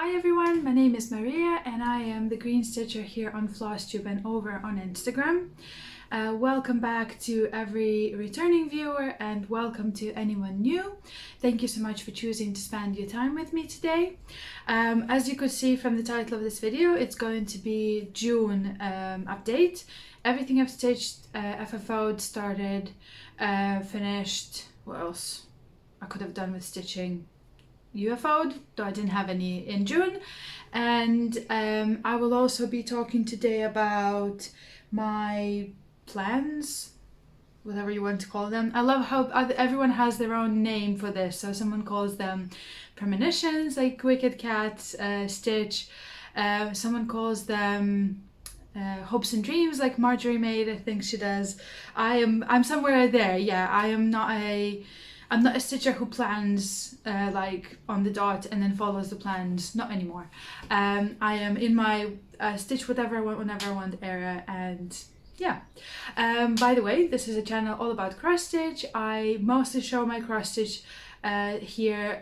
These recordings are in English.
Hi everyone, my name is Maria and I am the Green Stitcher here on Flosstube and over on Instagram. Welcome back to every returning viewer and welcome to anyone new. Thank you so much for choosing to spend your time with me today. As you could see from the title of this video, it's going to be June update. Everything I've stitched, FFO'd, started, finished. What else I could have done with stitching? UFO'd, though I didn't have any in June. And I will also be talking today about my plans, whatever you want to call them. I love how everyone has their own name for this. So someone calls them premonitions, like Wicked Cat, Stitch. Someone calls them hopes and dreams, like Marjorie Maid, I think she does. I'm somewhere there. Yeah, I'm not a stitcher who plans like on the dot and then follows the plans. Not anymore. I am in my stitch whatever I want whenever I want era, and yeah. By the way, this is a channel all about cross stitch. I mostly show my cross stitch here.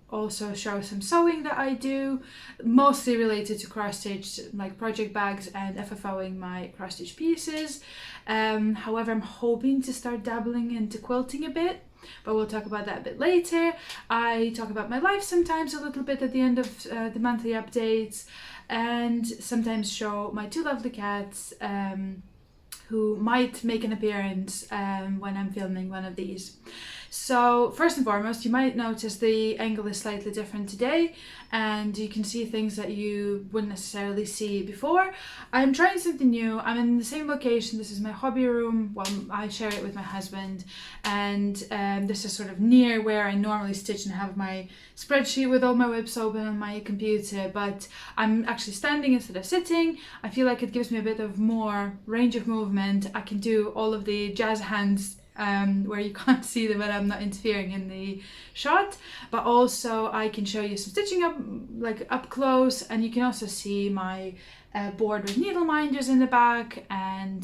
Also show some sewing that I do, mostly related to cross stitch, like project bags and FFOing my cross stitch pieces. However, I'm hoping to start dabbling into quilting a bit, but we'll talk about that a bit later. I talk about my life sometimes a little bit at the end of the monthly updates, and sometimes show my two lovely cats who might make an appearance when I'm filming one of these. So first and foremost, you might notice the angle is slightly different today, and you can see things that you wouldn't necessarily see before. I'm trying something new. I'm in the same location. This is my hobby room. Well, I share it with my husband, and this is sort of near where I normally stitch and have my spreadsheet with all my whips open on my computer, but I'm actually standing instead of sitting. I feel like it gives me a bit of more range of movement. I can do all of the jazz hands where you can't see them when I'm not interfering in the shot, but also I can show you some stitching up close, and you can also see my board with needle minders in the back, and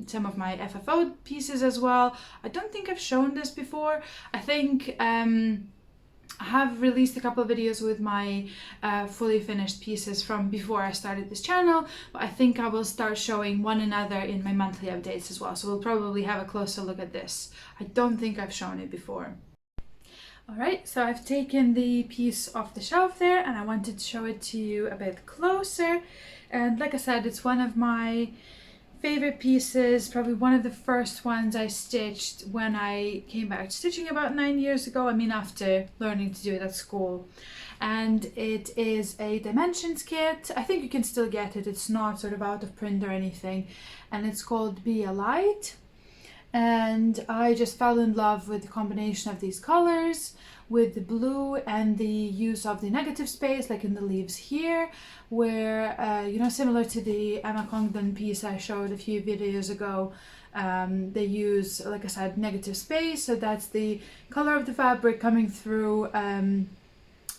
some of my FFO pieces as well. I don't think I've shown this before. I think I have released a couple of videos with my fully finished pieces from before I started this channel, but I think I will start showing one another in my monthly updates as well, so we'll probably have a closer look at this. I don't think I've shown it before. Alright, so I've taken the piece off the shelf there and I wanted to show it to you a bit closer, and like I said, it's one of my favorite pieces, probably one of the first ones I stitched when I came back to stitching about 9 years ago. I mean, after learning to do it at school. And it is a dimensions kit. I think you can still get it. It's not sort of out of print or anything. And it's called Be a Light. And I just fell in love with the combination of these colors, with the blue and the use of the negative space, like in the leaves here, where, you know, similar to the Emma Congdon piece I showed a few videos ago, they use, like I said, negative space, so that's the color of the fabric coming through,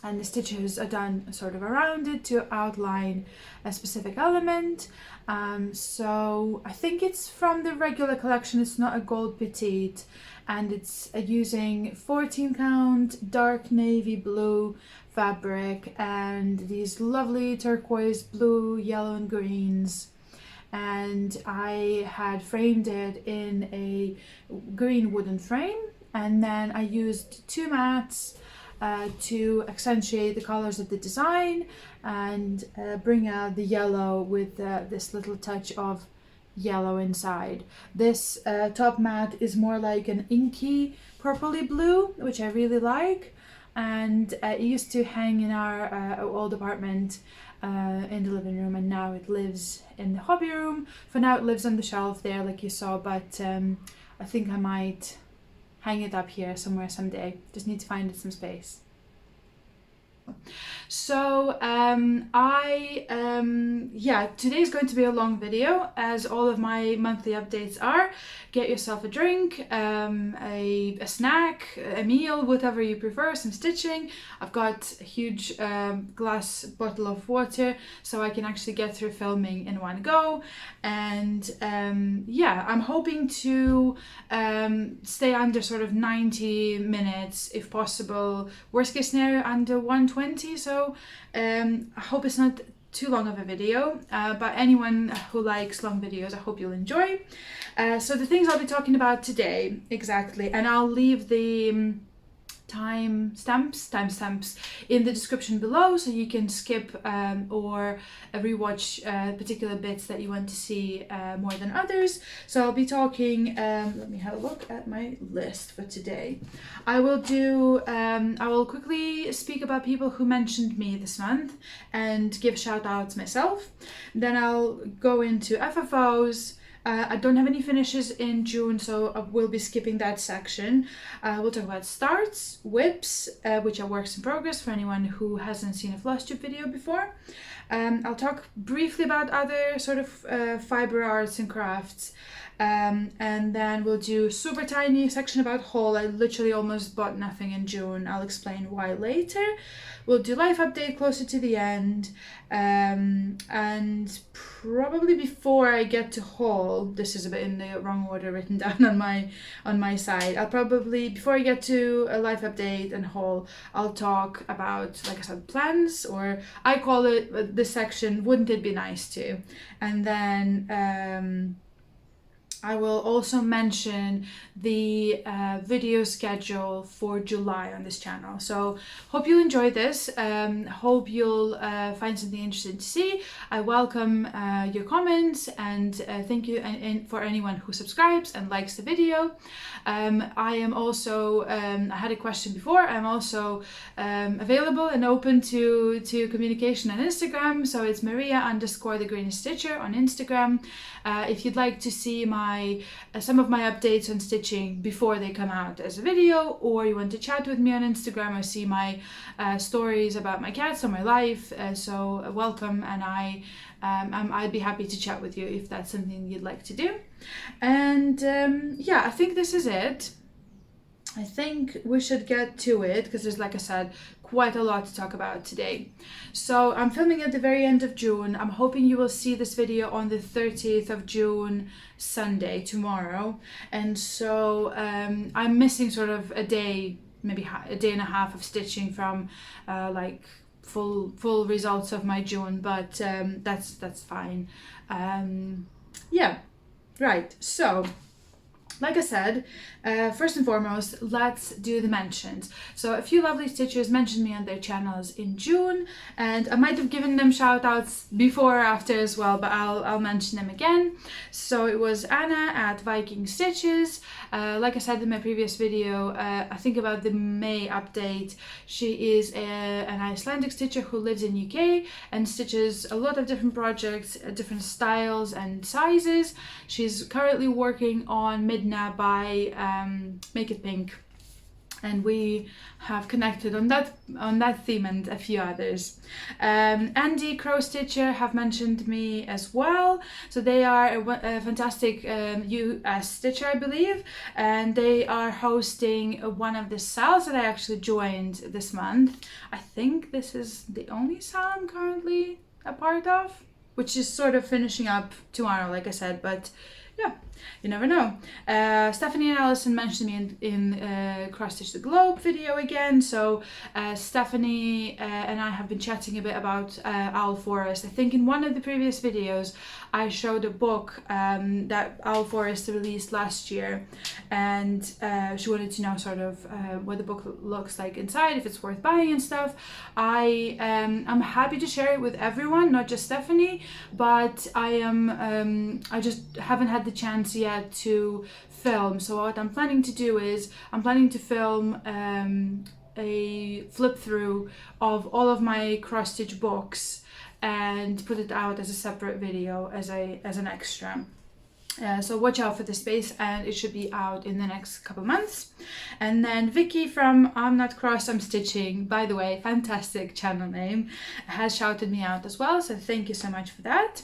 and the stitches are done sort of around it to outline a specific element. So I think it's from the regular collection. It's not a gold petite, and it's using 14 count dark navy blue fabric and these lovely turquoise, blue, yellow and greens. And I had framed it in a green wooden frame, and then I used two mats to accentuate the colors of the design and bring out the yellow with this little touch of yellow inside. This top mat is more like an inky purpley blue, which I really like, and it used to hang in our old apartment in the living room, and now it lives in the hobby room. For now it lives on the shelf there like you saw, but I think I might hang it up here somewhere someday. Just need to find it some space. So yeah, today's going to be a long video, as all of my monthly updates are. Get yourself a drink, a snack, a meal, whatever you prefer, some stitching. I've got a huge glass bottle of water, so I can actually get through filming in one go. And yeah, I'm hoping to stay under sort of 90 minutes if possible. Worst case scenario, under 120. 1:20, so I hope it's not too long of a video, but anyone who likes long videos, I hope you'll enjoy. So the things I'll be talking about today, exactly, and I'll leave the timestamps in the description below, so you can skip or rewatch particular bits that you want to see more than others. So I'll be talking, let me have a look at my list for today. I will quickly speak about people who mentioned me this month and give shout outs myself. Then I'll go into FFOs. I don't have any finishes in June, so I will be skipping that section. We'll talk about starts, whips, which are works in progress for anyone who hasn't seen a Flosstube video before. I'll talk briefly about other sort of fiber arts and crafts. And then we'll do super tiny section about haul. I literally almost bought nothing in June. I'll explain why later. We'll do life update closer to the end. And probably before I get to haul, this is a bit in the wrong order written down on my side. I'll probably, before I get to a life update and haul, I'll talk about, like I said, plans, or I call it this section, wouldn't it be nice to? And then I will also mention the video schedule for July on this channel. So hope you'll enjoy this. Hope you'll find something interesting to see. I welcome your comments, and thank you and for anyone who subscribes and likes the video. I am also, I had a question before, I'm also available and open to communication on Instagram. So it's Maria_the_Green_Stitcher on Instagram. If you'd like to see some of my updates on stitching before they come out as a video, or you want to chat with me on Instagram or see my stories about my cats or my life, so welcome, and I'd be happy to chat with you if that's something you'd like to do. And yeah, I think this is it. I think we should get to it because there's, like I said, quite a lot to talk about today. So I'm filming at the very end of June. I'm hoping you will see this video on the 30th of June, Sunday, tomorrow. And so I'm missing sort of a day, maybe a day and a half of stitching from like full results of my June, but that's fine. Yeah, right. So like I said, first and foremost, let's do the mentions. So a few lovely stitchers mentioned me on their channels in June, and I might have given them shout outs before or after as well, but I'll mention them again. So it was Anna at Viking Stitches. Like I said in my previous video, I think about the May update. She is an Icelandic stitcher who lives in UK and stitches a lot of different projects, different styles and sizes. She's currently working on Midna by Make It Pink, and we have connected on that theme and a few others. Andy Crow Stitcher have mentioned me as well. So they are a fantastic US stitcher, I believe, and they are hosting one of the sales that I actually joined this month. I think this is the only sale I'm currently a part of, which is sort of finishing up tomorrow, like I said, but yeah, you never know. Stephanie and Allison mentioned me in Cross Stitch the Globe video again. So Stephanie and I have been chatting a bit about Owl Forest. I think in one of the previous videos I showed a book that Owl Forest released last year, and she wanted to know sort of what the book looks like inside, if it's worth buying and stuff. I'm happy to share it with everyone, not just Stephanie, but I just haven't had the chance yet to film. So what I'm planning to do is I'm planning to film a flip through of all of my cross stitch books and put it out as a separate video as an extra. So watch out for the space, and it should be out in the next couple months. And then Vicky from I'm Not Cross, I'm Stitching, by the way, fantastic channel name, has shouted me out as well, so thank you so much for that.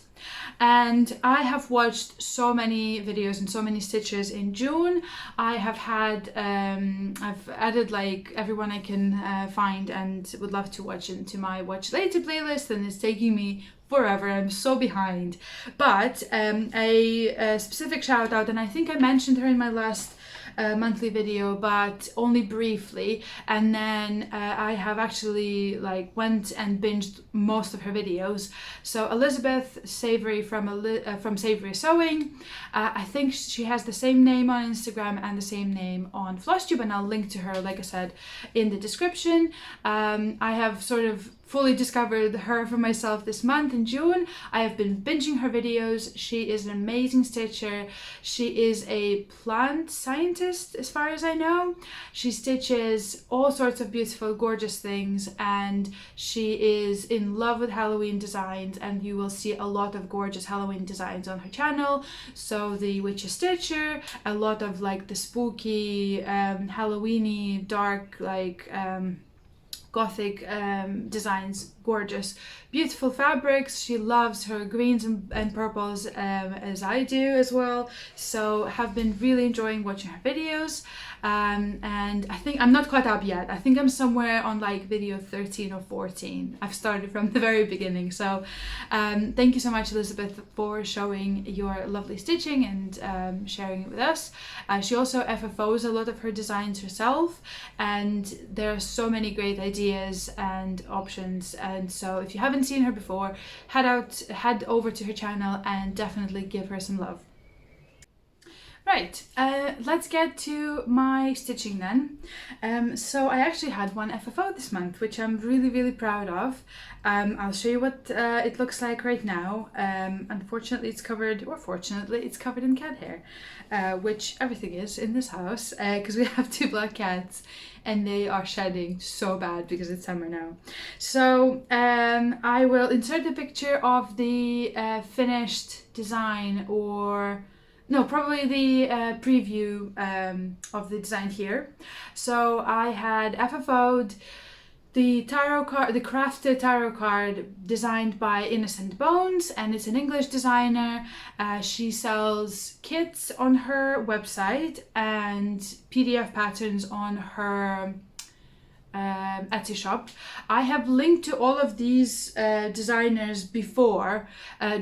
And I have watched so many videos and so many stitches in June. I have had I've added like everyone I can find and would love to watch into my watch later playlist, and it's taking me forever. I'm so behind, but a specific shout out, and I think I mentioned her in my last monthly video, but only briefly. And then I have actually like went and binged most of her videos. So Elizabeth Savory from Savory Sewing, I think she has the same name on Instagram and the same name on Flosstube, and I'll link to her, like I said, in the description. I have sort of fully discovered her for myself this month in June. I have been binging her videos. She is an amazing stitcher. She is a plant scientist as far as I know. She stitches all sorts of beautiful, gorgeous things, and she is in love with Halloween designs, and you will see a lot of gorgeous Halloween designs on her channel. So the Witch's Stitcher, a lot of like the spooky, Halloweeny, dark, like gothic designs, gorgeous, beautiful fabrics. She loves her greens and purples as I do as well. So have been really enjoying watching her videos. And I think I'm not caught up yet. I think I'm somewhere on like video 13 or 14. I've started from the very beginning. So thank you so much, Elizabeth, for showing your lovely stitching and sharing it with us. She also FFOs a lot of her designs herself, and there are so many great ideas and options. And so if you haven't seen her before, head over to her channel and definitely give her some love. Right, let's get to my stitching then. So I actually had one FFO this month, which I'm really proud of. I'll show you what it looks like right now. Unfortunately it's covered, or fortunately it's covered in cat hair, which everything is in this house, because we have 2 black cats and they are shedding so bad because it's summer now. So I will insert a picture of the finished design, or no, probably the preview of the design here. So I had FFO'd the tarot card, the crafted tarot card designed by Innocent Bones, and it's an English designer. She sells kits on her website and PDF patterns on her Etsy shop. I have linked to all of these designers before,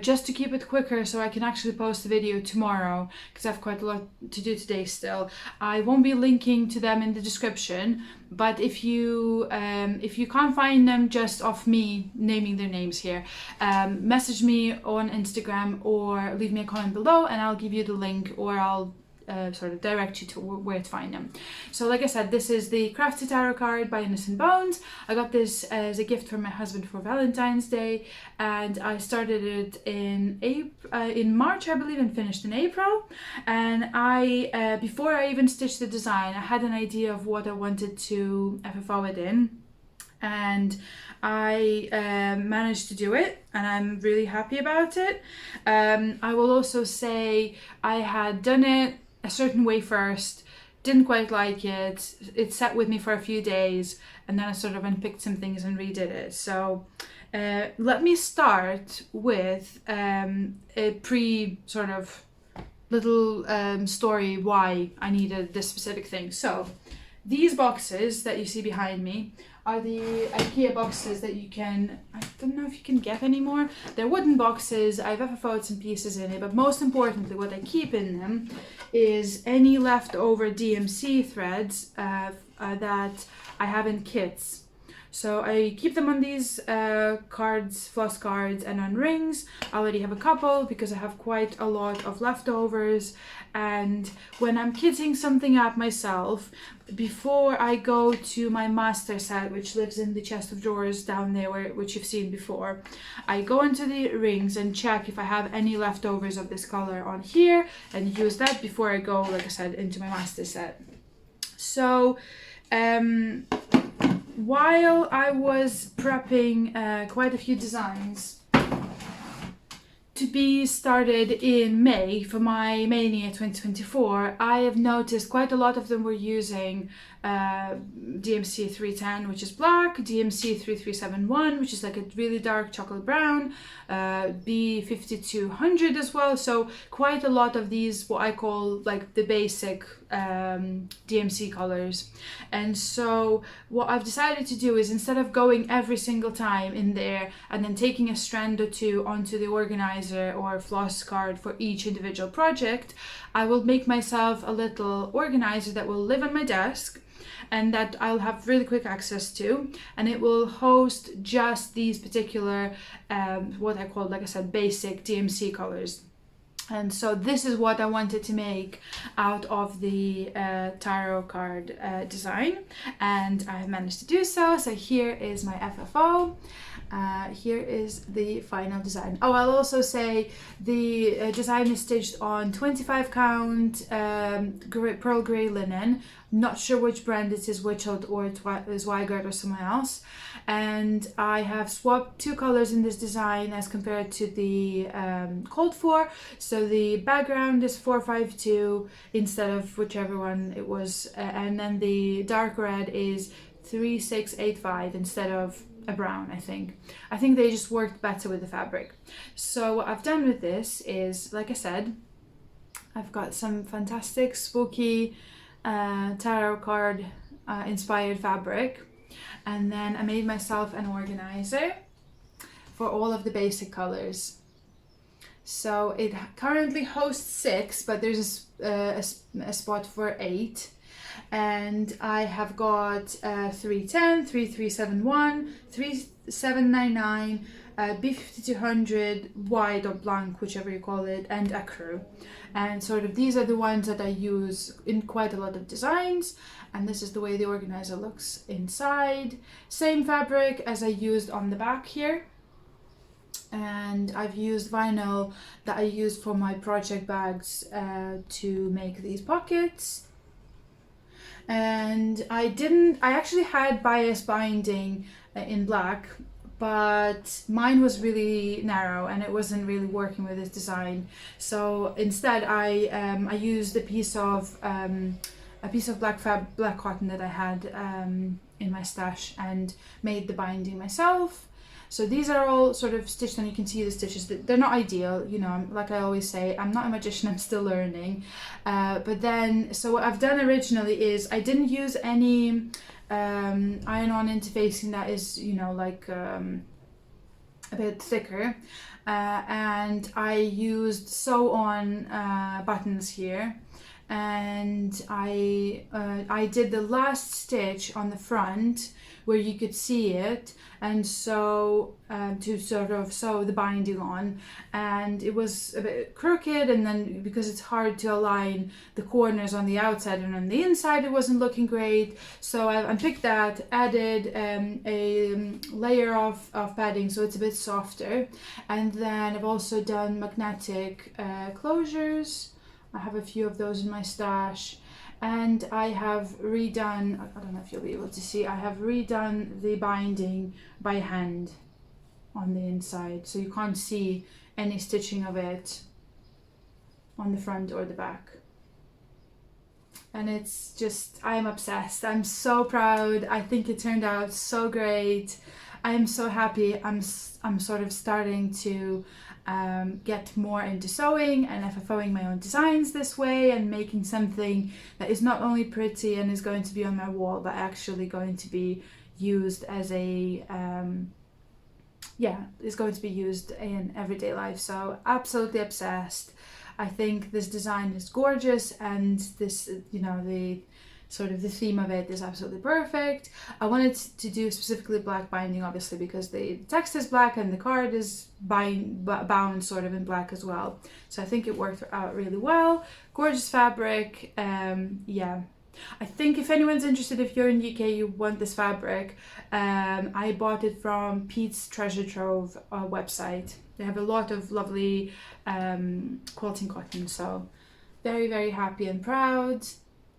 just to keep it quicker so I can actually post the video tomorrow, because I have quite a lot to do today still. I won't be linking to them in the description, but if you can't find them just off me naming their names here, message me on Instagram or leave me a comment below and I'll give you the link, or I'll sort of direct you to where to find them. So like I said, this is the Crafted Tarot card by Innocent Bones. I got this as a gift from my husband for Valentine's Day, and I started it in March, I believe, and finished in April. And I before I even stitched the design, I had an idea of what I wanted to FFO it in, and I managed to do it, and I'm really happy about it. I will also say I had done it a certain way first, didn't quite like it, it sat with me for a few days, and then I sort of unpicked some things and redid it. So let me start with a sort of little story why I needed this specific thing. So these boxes that you see behind me are the IKEA boxes that you can, I don't know if you can get anymore. They're wooden boxes. I've FFO'd some pieces in it, but most importantly, what I keep in them is any leftover DMC threads that I have in kits. So I keep them on these cards, floss cards, and on rings. I already have a couple because I have quite a lot of leftovers. And when I'm kitting something up myself, before I go to my master set, which lives in the chest of drawers down there, which you've seen before, I go into the rings and check if I have any leftovers of this color on here, and use that before I go, like I said, into my master set. So while I was prepping quite a few designs to be started in May for my Mania 2024, I have noticed quite a lot of them were using DMC 310, which is black, DMC 3371, which is like a really dark chocolate brown, B5200 as well. So quite a lot of these, what I call like the basic DMC colors. And so what I've decided to do is, instead of going every single time in there and then taking a strand or two onto the organizer or floss card for each individual project, I will make myself a little organizer that will live on my desk and that I'll have really quick access to, and it will host just these particular what I call, like I said, basic DMC colors. And so this is what I wanted to make out of the tarot card design, and I've managed to do so. So here is my FFO. Here is the final design. Oh, I'll also say the design is stitched on 25 count pearl grey linen. Not sure which brand it is, Witchelt or is Weigert or someone else. And I have swapped two colors in this design as compared to the called for. So the background is 452 instead of whichever one it was. And then the dark red is 3685 instead of a brown, I think. I think they just worked better with the fabric. So what I've done with this is, like I said, I've got some fantastic spooky tarot card inspired fabric, and then I made myself an organizer for all of the basic colors. So it currently hosts 6, but there's a spot for 8. And I have got 310, 3371, 3799, B5200, wide or blank, whichever you call it, and ecru. And sort of these are the ones that I use in quite a lot of designs. And this is the way the organizer looks inside. Same fabric as I used on the back here. And I've used vinyl that I used for my project bags to make these pockets. And I actually had bias binding in black, but mine was really narrow and it wasn't really working with this design. So instead I used a piece of black cotton that I had in my stash and made the binding myself. So these are all sort of stitched, and you can see the stitches. They're not ideal, you know, like I always say, I'm not a magician, I'm still learning. But then, so what I've done originally is I didn't use any iron-on interfacing that is, you know, like a bit thicker. And I used sew-on buttons here. And I did the last stitch on the front where you could see it, and so to sort of sew the binding on, and it was a bit crooked, and then because it's hard to align the corners on the outside and on the inside, it wasn't looking great. So I unpicked that, added a layer of padding so it's a bit softer, and then I've also done magnetic closures. I have a few of those in my stash, and I have redone, I don't know if you'll be able to see, I have redone the binding by hand on the inside, so you can't see any stitching of it on the front or the back. And it's just, I'm obsessed. I'm so proud. I think it turned out so great. I am so happy. I'm sort of starting to get more into sewing and FFOing my own designs this way, and making something that is not only pretty and is going to be on my wall, but actually going to be used as a is going to be used in everyday life. So absolutely obsessed. I think this design is gorgeous, and this, you know, the sort of the theme of it is absolutely perfect. I wanted to do specifically black binding, obviously, because the text is black and the card is bound sort of in black as well. So I think it worked out really well. Gorgeous fabric. Yeah. I think if anyone's interested, if you're in the UK, you want this fabric, I bought it from Pete's Treasure Trove website. They have a lot of lovely quilting cotton, so very, very happy and proud.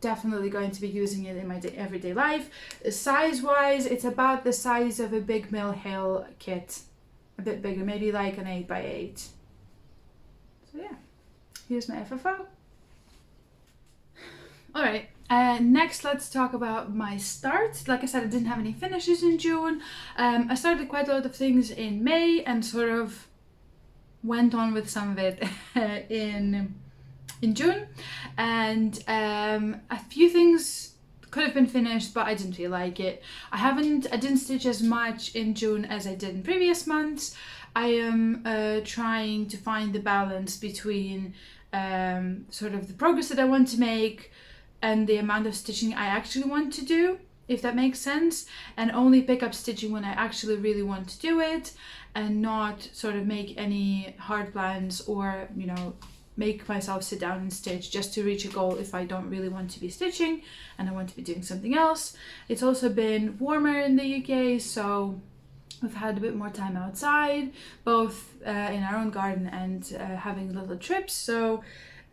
Definitely going to be using it in my everyday life. Size-wise, it's about the size of a big Mill Hill kit, a bit bigger, maybe like an 8x8. So yeah, here's my FFO. All right. Next, let's talk about my start. Like I said, I didn't have any finishes in June. I started quite a lot of things in May and sort of went on with some of it in in June, and a few things could have been finished, but I didn't feel like it. I didn't stitch as much in June as I did in previous months. I am trying to find the balance between sort of the progress that I want to make and the amount of stitching I actually want to do, if that makes sense, and only pick up stitching when I actually really want to do it, and not sort of make any hard plans or, you know, make myself sit down and stitch just to reach a goal if I don't really want to be stitching and I want to be doing something else. It's also been warmer in the UK, so we've had a bit more time outside, both in our own garden and having little trips. So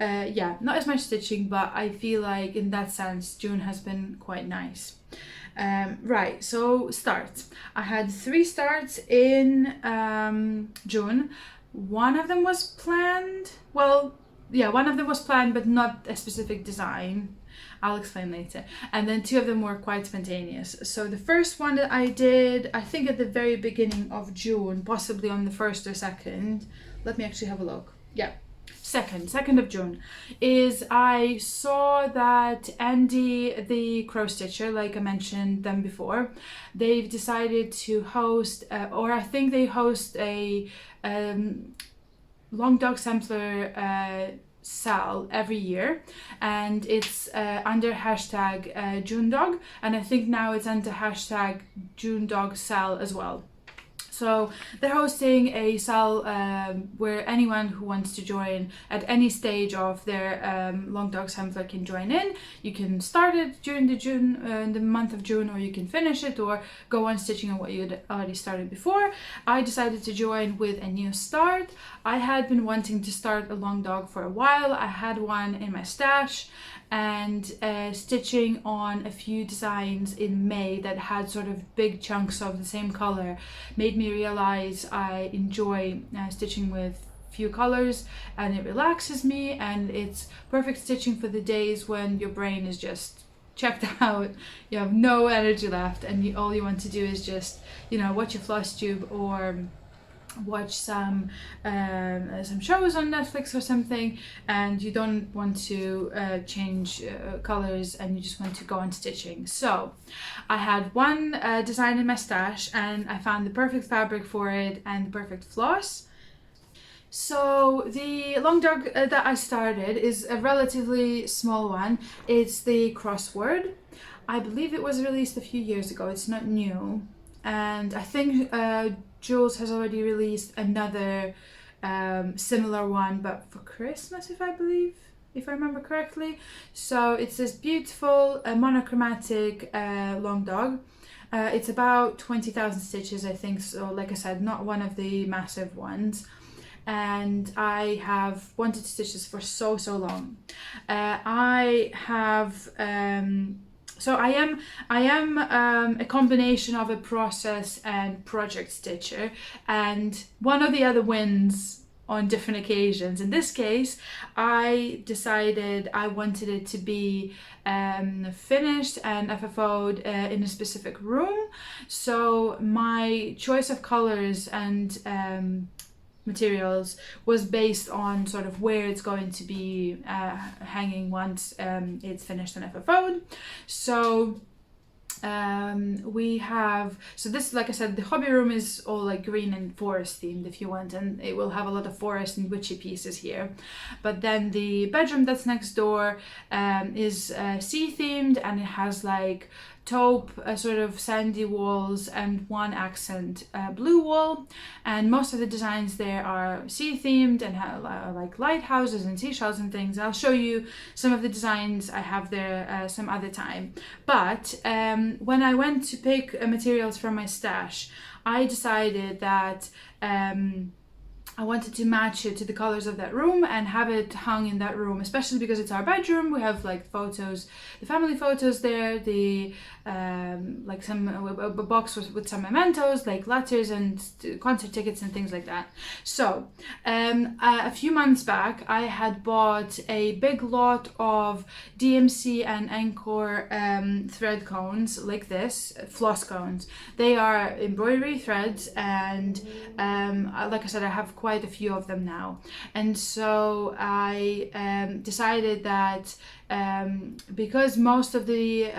yeah, not as much stitching, but I feel like in that sense June has been quite nice. Right, so starts. I had 3 starts in June. One of them was planned. Well, yeah, one of them was planned, but not a specific design. I'll explain later. And then 2 of them were quite spontaneous. So the first one that I did, I think at the very beginning of June, possibly on the 1st or 2nd. Let me actually have a look. Yeah. 2nd of June, is I saw that Andy the Crow Stitcher, like I mentioned them before, they've decided to host, or I think they host a long dog sampler sale every year, and it's under hashtag June Dog, and I think now it's under hashtag June Dog Sale as well. So they're hosting a sale where anyone who wants to join at any stage of their long dog sampler can join in. You can start it during the month of June, or you can finish it or go on stitching on what you had already started before. I decided to join with a new start. I had been wanting to start a long dog for a while. I had one in my stash, and stitching on a few designs in May that had sort of big chunks of the same color made me realize I enjoy stitching with few colors, and it relaxes me, and it's perfect stitching for the days when your brain is just checked out, you have no energy left, and all you want to do is just, you know, watch a Flosstube or watch some shows on Netflix or something, and you don't want to change colors, and you just want to go on stitching. So I had one design in my stash, and I found the perfect fabric for it and the perfect floss. So the long dog that I started is a relatively small one. It's the Crossword. I believe it was released a few years ago. It's not new, and I think Jules has already released another similar one, but for Christmas, if I remember correctly. So it's this beautiful monochromatic long dog. It's about 20,000 stitches, I think. So like I said, not one of the massive ones. And I have wanted to stitch this for so long. I have so I am a combination of a process and project stitcher, and one or the other wins on different occasions. In this case, I decided I wanted it to be finished and FFO'd in a specific room. So my choice of colors and materials was based on sort of where it's going to be hanging once it's finished and FFO'd. So we have, so this, like I said, the hobby room is all like green and forest themed if you want, and it will have a lot of forest and witchy pieces here. But then the bedroom that's next door is sea themed, and it has like taupe sort of sandy walls and one accent blue wall, and most of the designs there are sea themed and have like lighthouses and seashells and things. I'll show you some of the designs I have there some other time. But when I went to pick materials from my stash, I decided that I wanted to match it to the colors of that room and have it hung in that room, especially because it's our bedroom. We have like photos, the family photos there, the like a box with some mementos, like letters and concert tickets and things like that. So a few months back, I had bought a big lot of DMC and Encore thread cones like this, floss cones. They are embroidery threads, and like I said, I have quite a few of them now. And so I decided that because most of the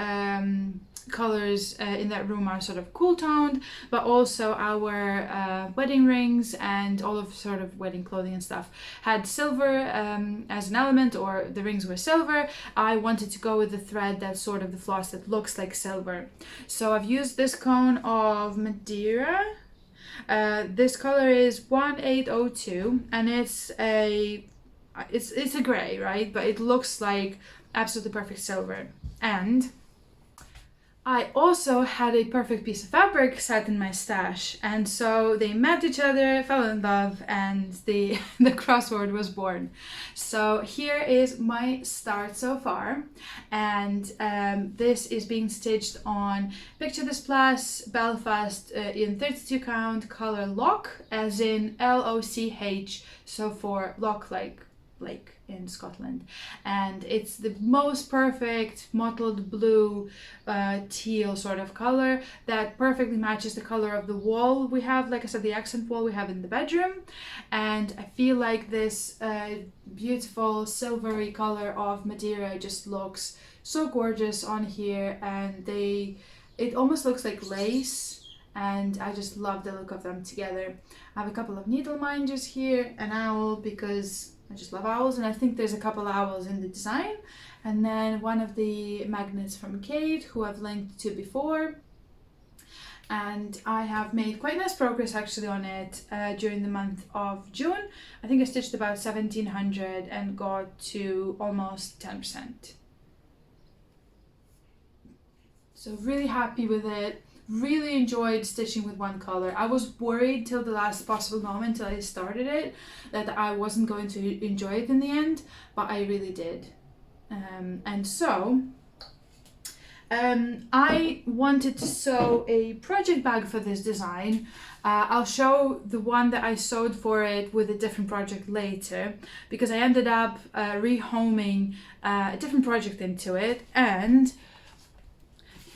colors in that room are sort of cool toned, but also our wedding rings and all of sort of wedding clothing and stuff had silver as an element, or the rings were silver. I wanted to go with the thread that's sort of the floss that looks like silver. So I've used this cone of Madeira. This color is 1802, and it's a gray, right? But it looks like absolutely perfect silver. And I also had a perfect piece of fabric sat in my stash, and so they met each other, fell in love, and the crossword was born. So here is my start so far, and this is being stitched on Picture This Plus Belfast in 32 count color loch, as in LOCH, so for loch like lake in Scotland, and it's the most perfect mottled blue teal sort of color that perfectly matches the color of the wall we have, like I said, the accent wall we have in the bedroom. And I feel like this beautiful silvery color of Madeira just looks so gorgeous on here, and it almost looks like lace, and I just love the look of them together. I have a couple of needle minders here, an owl because I just love owls, and I think there's a couple of owls in the design, and then one of the magnets from Kate, who I've linked to before. And I have made quite nice progress actually on it during the month of June. I think I stitched about 1700 and got to almost 10%. So really happy with it. Really enjoyed stitching with one color. I was worried till the last possible moment till I started it that I wasn't going to enjoy it in the end, but I really did. And so I wanted to sew a project bag for this design. I'll show the one that I sewed for it with a different project later, because I ended up rehoming a different project into it and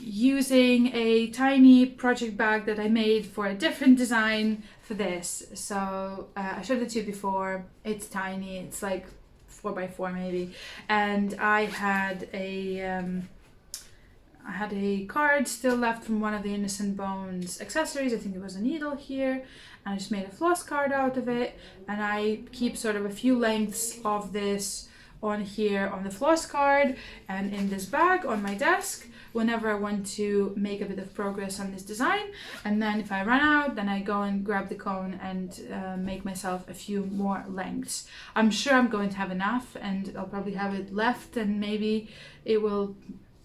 using a tiny project bag that I made for a different design for this. So I showed it to you before. It's tiny, it's like 4x4 maybe, and I had a card still left from one of the Innocent Bones accessories. I think it was a needle here, and I just made a floss card out of it, and I keep sort of a few lengths of this on here on the floss card and in this bag on my desk whenever I want to make a bit of progress on this design. And then if I run out, then I go and grab the cone and make myself a few more lengths. I'm sure I'm going to have enough, and I'll probably have it left, and maybe it will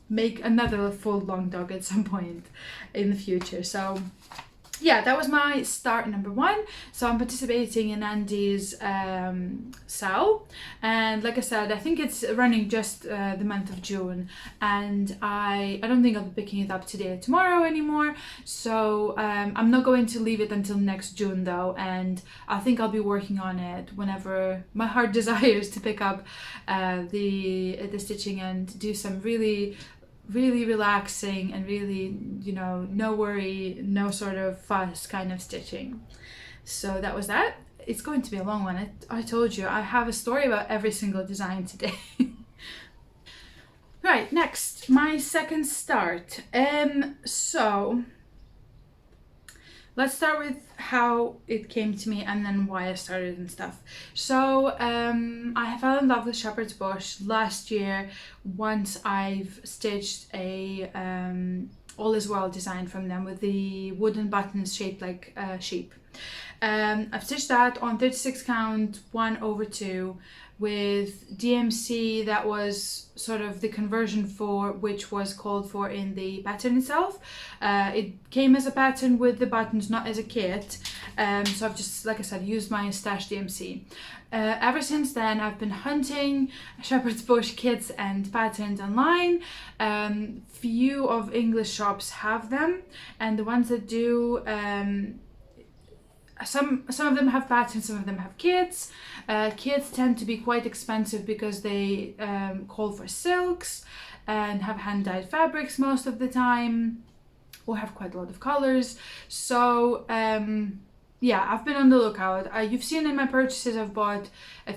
make another full long dog at some point in the future. So yeah, that was my start number one. So I'm participating in Andy's sale, and like I said, I think it's running just the month of June, and I don't think I'll be picking it up today or tomorrow anymore. So I'm not going to leave it until next June though, and I think I'll be working on it whenever my heart desires to pick up the stitching and do some really relaxing and really, you know, no worry, no sort of fuss kind of stitching. So that was that. It's going to be a long one. I told you, I have a story about every single design today. Right, next, my second start. So let's start with how it came to me and then why I started and stuff. So I fell in love with Shepherd's Bush last year once I've stitched a All Is Well design from them with the wooden buttons shaped like sheep. I've stitched that on 36 count 1/2 with DMC that was sort of the conversion for which was called for in the pattern itself. It came as a pattern with the buttons, not as a kit. So I've just, like I said, used my stash DMC. Ever since then, I've been hunting shepherd's bush kits and patterns online. Few of English shops have them, and the ones that do, some of them have patterns, some of them have kits. Kits tend to be quite expensive because they call for silks and have hand-dyed fabrics most of the time, or have quite a lot of colors. So yeah, I've been on the lookout. You've seen in my purchases, I've bought a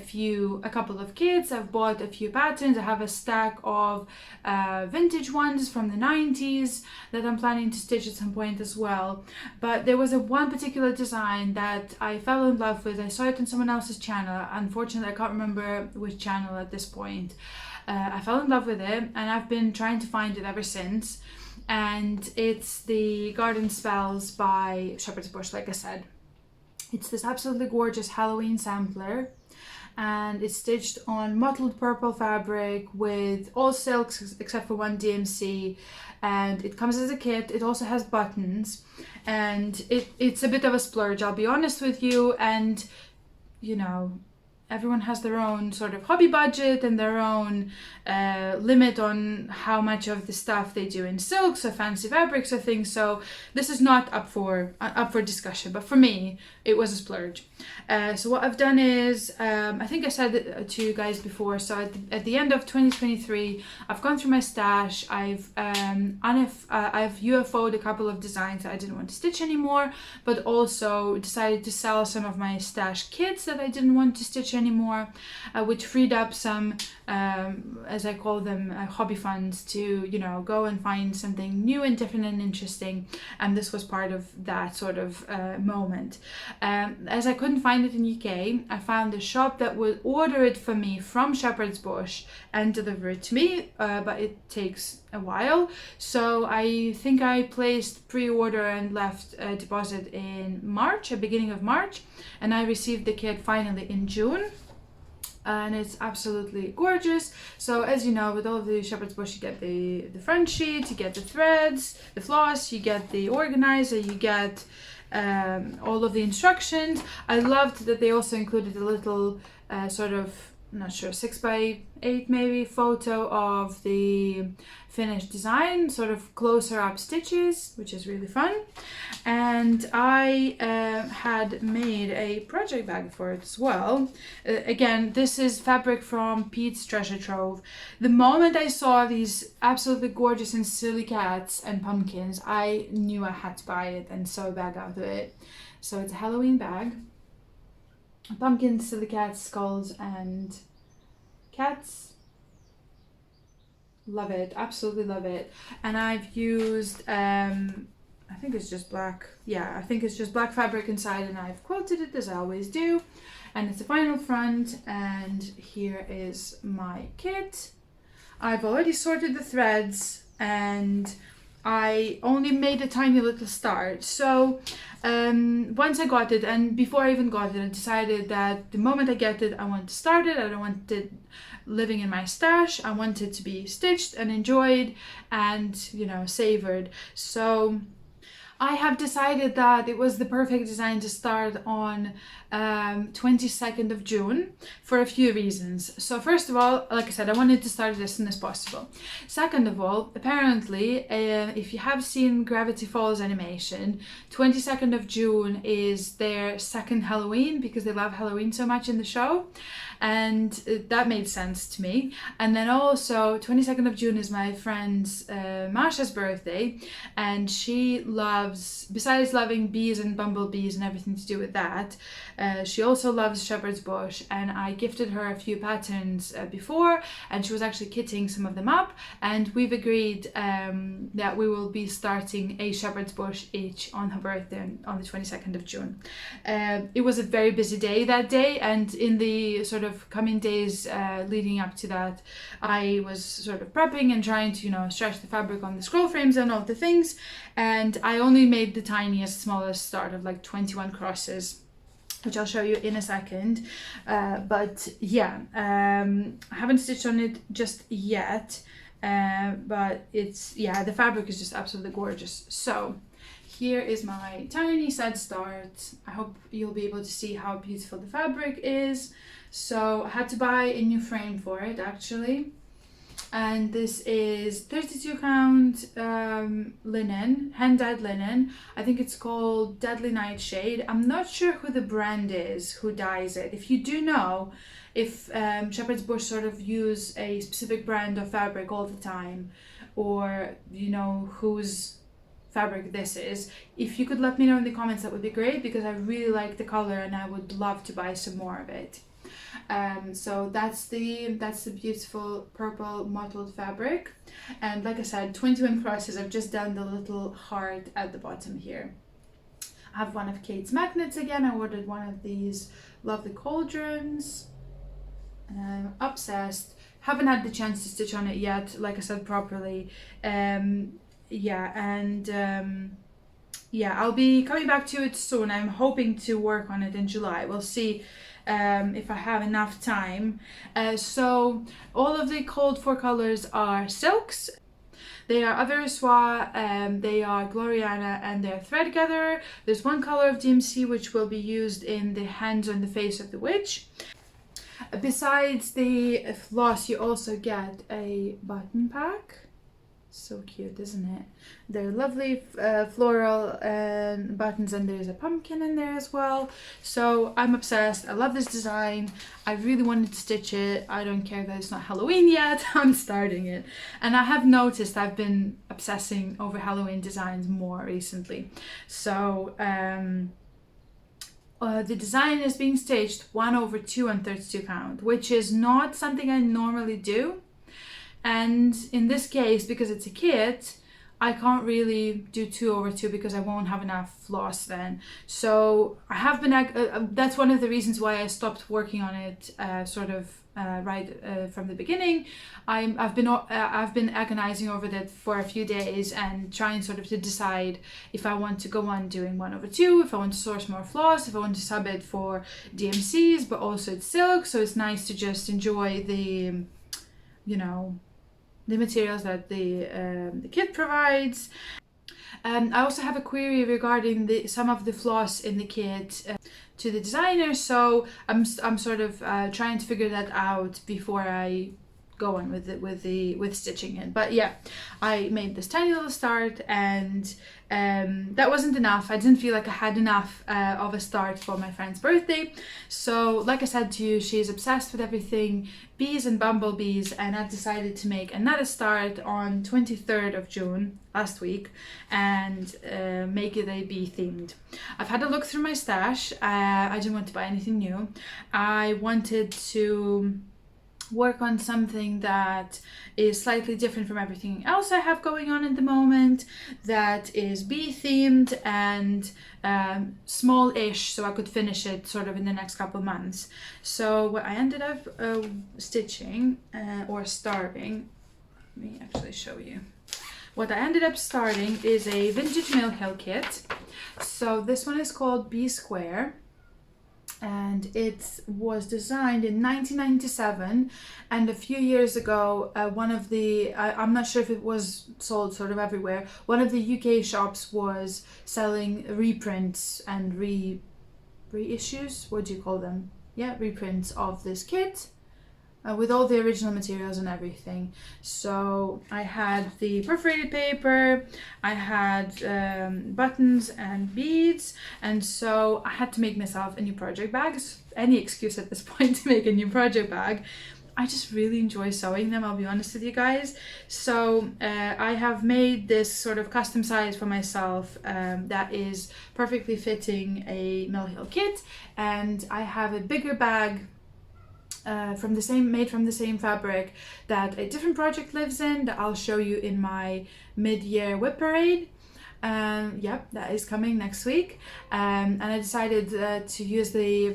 couple of kits, I've bought a few patterns, I have a stack of vintage ones from the 90s that I'm planning to stitch at some point as well. But there was one particular design that I fell in love with. I saw it on someone else's channel. Unfortunately, I can't remember which channel at this point. I fell in love with it, and I've been trying to find it ever since. And it's the Garden Spells by Shepherd's Bush, like I said. It's this absolutely gorgeous Halloween sampler, and it's stitched on mottled purple fabric with all silks except for one DMC, and it comes as a kit. It also has buttons, and it's a bit of a splurge, I'll be honest with you. And you know, everyone has their own sort of hobby budget and their own limit on how much of the stuff they do in silks or fancy fabrics or things. So this is not up for discussion, but for me, it was a splurge. So what I've done is, I think I said it to you guys before. So at the end of 2023, I've gone through my stash. I've UFO'd a couple of designs that I didn't want to stitch anymore, but also decided to sell some of my stash kits that I didn't want to stitch anymore, which freed up some, as I call them, hobby funds to, you know, go and find something new and different and interesting. And this was part of that sort of moment. As I couldn't find it in UK, I found a shop that would order it for me from Shepherd's Bush and deliver it to me, but it takes a while. So I think I placed pre-order and left a deposit in March, beginning of March, and I received the kit finally in June. And it's absolutely gorgeous. So as you know, with all of the Shepherd's Bush, you get the front sheet, you get the threads, the floss, you get the organizer, you get all of the instructions. I loved that they also included a little sort of, I'm not sure, 6x8 maybe, photo of the finished design, sort of closer up stitches, which is really fun. And I had made a project bag for it as well. Again, this is fabric from Pete's Treasure Trove. The moment I saw these absolutely gorgeous and silly cats and pumpkins, I knew I had to buy it and sew a bag out of it. So it's a Halloween bag. Pumpkins, silly cats, skulls, and cats. Love it, absolutely love it. And I've used, I think it's just black. Yeah, I think it's just black fabric inside, and I've quilted it as I always do. And it's the final front, and here is my kit. I've already sorted the threads, and I only made a tiny little start. So once I got it, and before I even got it, I decided that the moment I get it, I want to start it. I don't want it living in my stash. I want it to be stitched and enjoyed and, you know, savored. So I have decided that it was the perfect design to start on 22nd of June for a few reasons. So first of all, like I said, I wanted to start it as soon as possible. Second of all, apparently, if you have seen Gravity Falls animation, 22nd of June is their second Halloween because they love Halloween so much in the show. And that made sense to me. And then also 22nd of June is my friend's Masha's birthday, and she loves, besides loving bees and bumblebees and everything to do with that, she also loves Shepherd's Bush, and I gifted her a few patterns before, and she was actually kitting some of them up, and we've agreed that we will be starting a Shepherd's Bush each on her birthday on the 22nd of June. It was a very busy day that day, and in the sort of coming days leading up to that, I was sort of prepping and trying to, you know, stretch the fabric on the scroll frames and all the things, and I only made the tiniest, smallest start of like 21 crosses. which I'll show you in a second. But yeah, I haven't stitched on it just yet, but it's, yeah, the fabric is just absolutely gorgeous. So here is my tiny set start. I hope you'll be able to see how beautiful the fabric is. So I had to buy a new frame for it actually. And this is 32 count linen, hand-dyed linen. I think it's called Deadly Nightshade. I'm not sure who the brand is, who dyes it. If you do know, if Shepherd's Bush sort of use a specific brand of fabric all the time, or you know whose fabric this is, if you could let me know in the comments, that would be great, because I really like the color and I would love to buy some more of it. So that's the beautiful purple mottled fabric, and like I said, 21 crosses. I've just done the little heart at the bottom here. I have one of Kate's magnets again. I ordered one of these lovely cauldrons and I'm obsessed. Haven't had the chance to stitch on it yet, like I said, properly. Yeah, I'll be coming back to it soon. I'm hoping to work on it in July. We'll see if I have enough time. So all of the called for colors are silks. They are Aversois, they are Gloriana, and they're thread gatherer. There's one color of DMC which will be used in the hands on the face of the witch. Besides the floss, you also get a button pack. So cute, isn't it? They're lovely floral buttons, and there's a pumpkin in there as well. So I'm obsessed. I love this design. I really wanted to stitch it. I don't care that it's not Halloween yet. I'm starting it. And I have noticed I've been obsessing over Halloween designs more recently. So the design is being stitched 1/2 on 32 count, which is not something I normally do. And in this case, because it's a kit, I can't really do 2/2 because I won't have enough floss then. So I have been, that's one of the reasons why I stopped working on it from the beginning. I've been agonizing over that for a few days and trying sort of to decide if I want to go on doing 1/2, if I want to source more floss, if I want to sub it for DMCs, but also it's silk. So it's nice to just enjoy the, you know, the materials that the kit provides. I also have a query regarding some of the floss in the kit to the designer, so I'm sort of trying to figure that out before I go on with stitching it. But yeah, I made this tiny little start, and that wasn't enough. I didn't feel like I had enough of a start for my friend's birthday. So like I said to you, she's obsessed with everything bees and bumblebees, and I've decided to make another start on 23rd of June, last week, and make it a bee themed. I've had a look through my stash. I didn't want to buy anything new. I wanted to work on something that is slightly different from everything else I have going on at the moment, that is bee themed and small-ish, so I could finish it sort of in the next couple of months. So what I ended up stitching or starting, let me actually show you. What I ended up starting is a vintage Mill Hill kit. So this one is called Bee Square, and it was designed in 1997, and a few years ago one of the I'm not sure if it was sold sort of everywhere, one of the UK shops was selling reprints and reissues, what do you call them? Yeah, reprints of this kit with all the original materials and everything. So I had the perforated paper, I had buttons and beads, and so I had to make myself a new project bag. Any excuse at this point to make a new project bag. I just really enjoy sewing them, I'll be honest with you guys. So I have made this sort of custom size for myself that is perfectly fitting a Mill Hill kit, and I have a bigger bag made from the same fabric that a different project lives in, that I'll show you in my mid-year whip parade. Yep, that is coming next week. And I decided to use the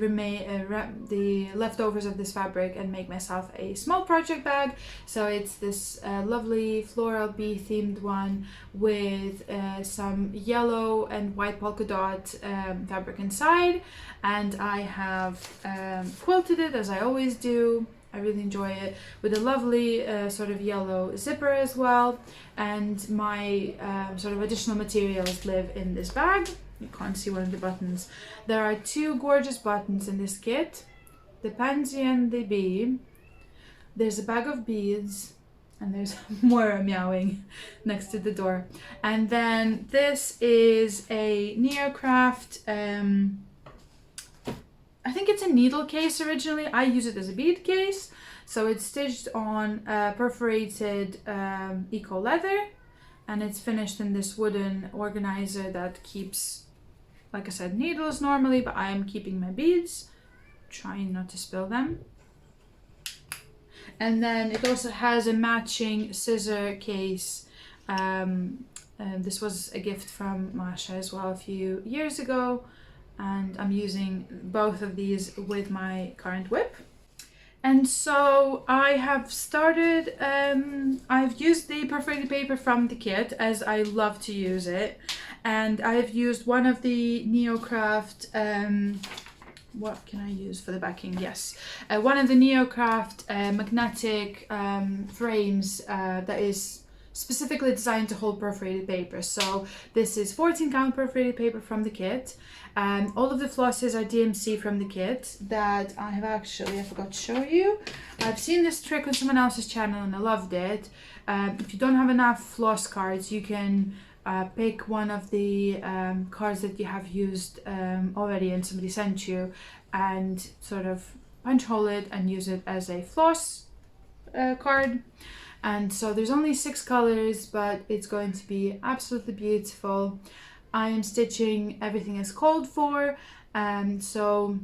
leftovers of this fabric and make myself a small project bag. So it's this lovely floral bee themed one with some yellow and white polka dot fabric inside, and I have quilted it as I always do. I really enjoy it, with a lovely sort of yellow zipper as well, and my sort of additional materials live in this bag. You can't see one of the buttons. There are two gorgeous buttons in this kit, the pansy and the bee. There's a bag of beads, and there's more meowing next to the door. And then this is a Neocraft, I think it's a needle case originally. I use it as a bead case. So it's stitched on perforated eco leather, and it's finished in this wooden organizer that keeps, like I said, needles normally, but I am keeping my beads, trying not to spill them. And then it also has a matching scissor case. This was a gift from Masha as well a few years ago, and I'm using both of these with my current whip. And so I have started, I've used the perforated paper from the kit, as I love to use it, and I've used one of the Neocraft, what can I use for the backing? Yes, one of the Neocraft magnetic frames that is specifically designed to hold perforated paper. So this is 14 count perforated paper from the kit. All of the flosses are DMC from the kit that I have I forgot to show you. I've seen this trick on someone else's channel and I loved it. If you don't have enough floss cards, you can pick one of the cards that you have used already and somebody sent you, and sort of punch hole it and use it as a floss card. And so there's only 6 colors, but it's going to be absolutely beautiful. I am stitching everything as called for, and so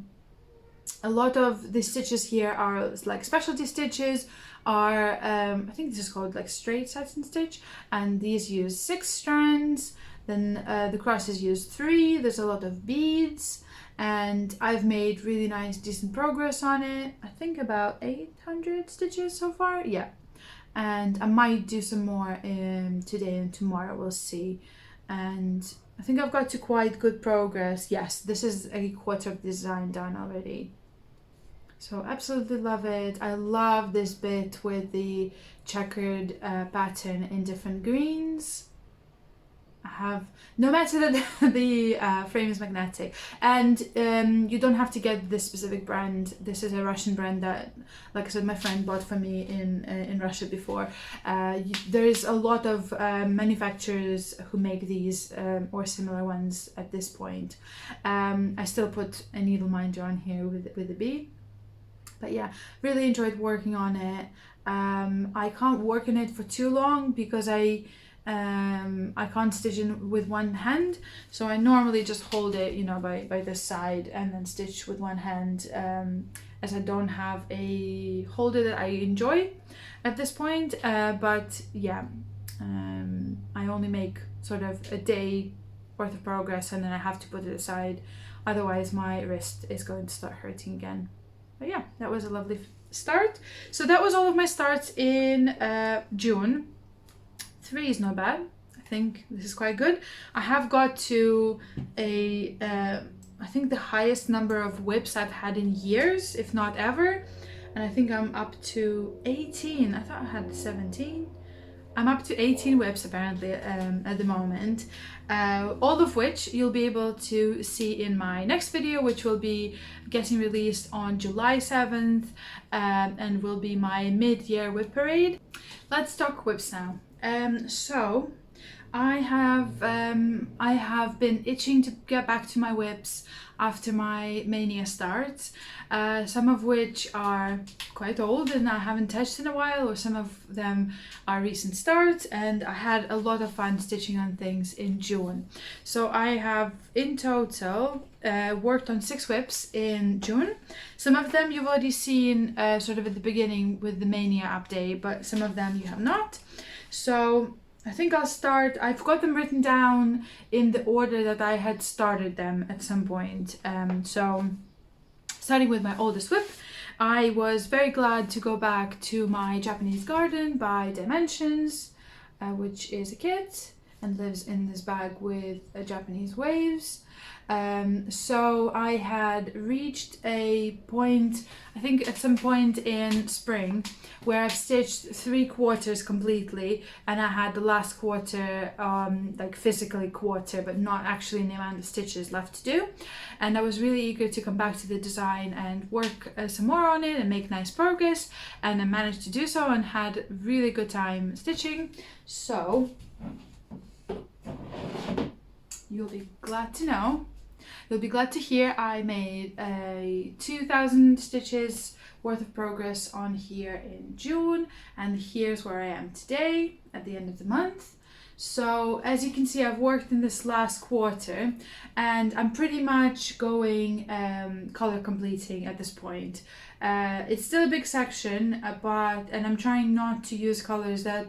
a lot of the stitches here are like specialty stitches, are I think this is called like straight satin stitch, and these use 6 strands. Then the crosses use 3. There's a lot of beads, and I've made really nice decent progress on it. I think about 800 stitches so far, yeah. And I might do some more today and tomorrow, we'll see. And I think I've got to quite good progress. Yes, this is a quarter of the design done already. So absolutely love it. I love this bit with the checkered pattern in different greens. I have, no matter that the frame is magnetic, and you don't have to get this specific brand. This is a Russian brand that, like I said, my friend bought for me in Russia before. There's a lot of manufacturers who make these or similar ones at this point. I still put a needle minder on here with the bee. But yeah, really enjoyed working on it. I can't work on it for too long because I can't stitch in with one hand, so I normally just hold it, you know, by this side and then stitch with one hand, as I don't have a holder that I enjoy at this point. But yeah, I only make sort of a day worth of progress and then I have to put it aside, otherwise my wrist is going to start hurting again. But yeah, that was a lovely start. So that was all of my starts in June. 3 is not bad. I think this is quite good. I have got to I think the highest number of whips I've had in years, if not ever. And I think I'm up to 18. I thought I had 17. I'm up to 18 whips apparently at the moment. All of which you'll be able to see in my next video, which will be getting released on July 7th and will be my mid-year whip parade. Let's talk whips now. So I have been itching to get back to my whips after my mania starts, some of which are quite old and I haven't touched in a while, or some of them are recent starts, and I had a lot of fun stitching on things in June. So I have in total worked on 6 whips in June. Some of them you've already seen sort of at the beginning with the mania update, but some of them you have not. So I think I'll start, I've got them written down in the order that I had started them at some point. So starting with my oldest whip, I was very glad to go back to my Japanese garden by Dimensions, which is a kit and lives in this bag with Japanese waves. So I had reached a point, I think at some point in spring, where I've stitched 3/4 completely, and I had the last quarter, like physically quarter, but not actually in the amount of stitches left to do. And I was really eager to come back to the design and work some more on it and make nice progress, and I managed to do so and had really good time stitching. So you'll be glad to know, you'll be glad to hear I made a 2,000 stitches worth of progress on here in June, and here's where I am today at the end of the month. So as you can see, I've worked in this last quarter and I'm pretty much going color completing at this point. It's still a big section, and I'm trying not to use colors that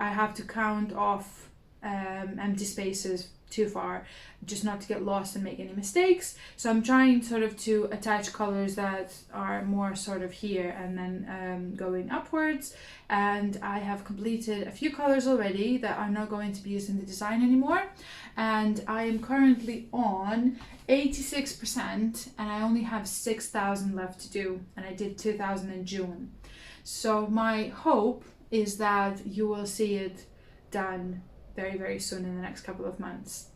I have to count off empty spaces too far, just not to get lost and make any mistakes. So I'm trying sort of to attach colors that are more sort of here and then going upwards. And I have completed a few colors already that are not going to be used in the design anymore. And I am currently on 86% and I only have 6,000 left to do, and I did 2,000 in June. So my hope is that you will see it done very, very soon in the next couple of months.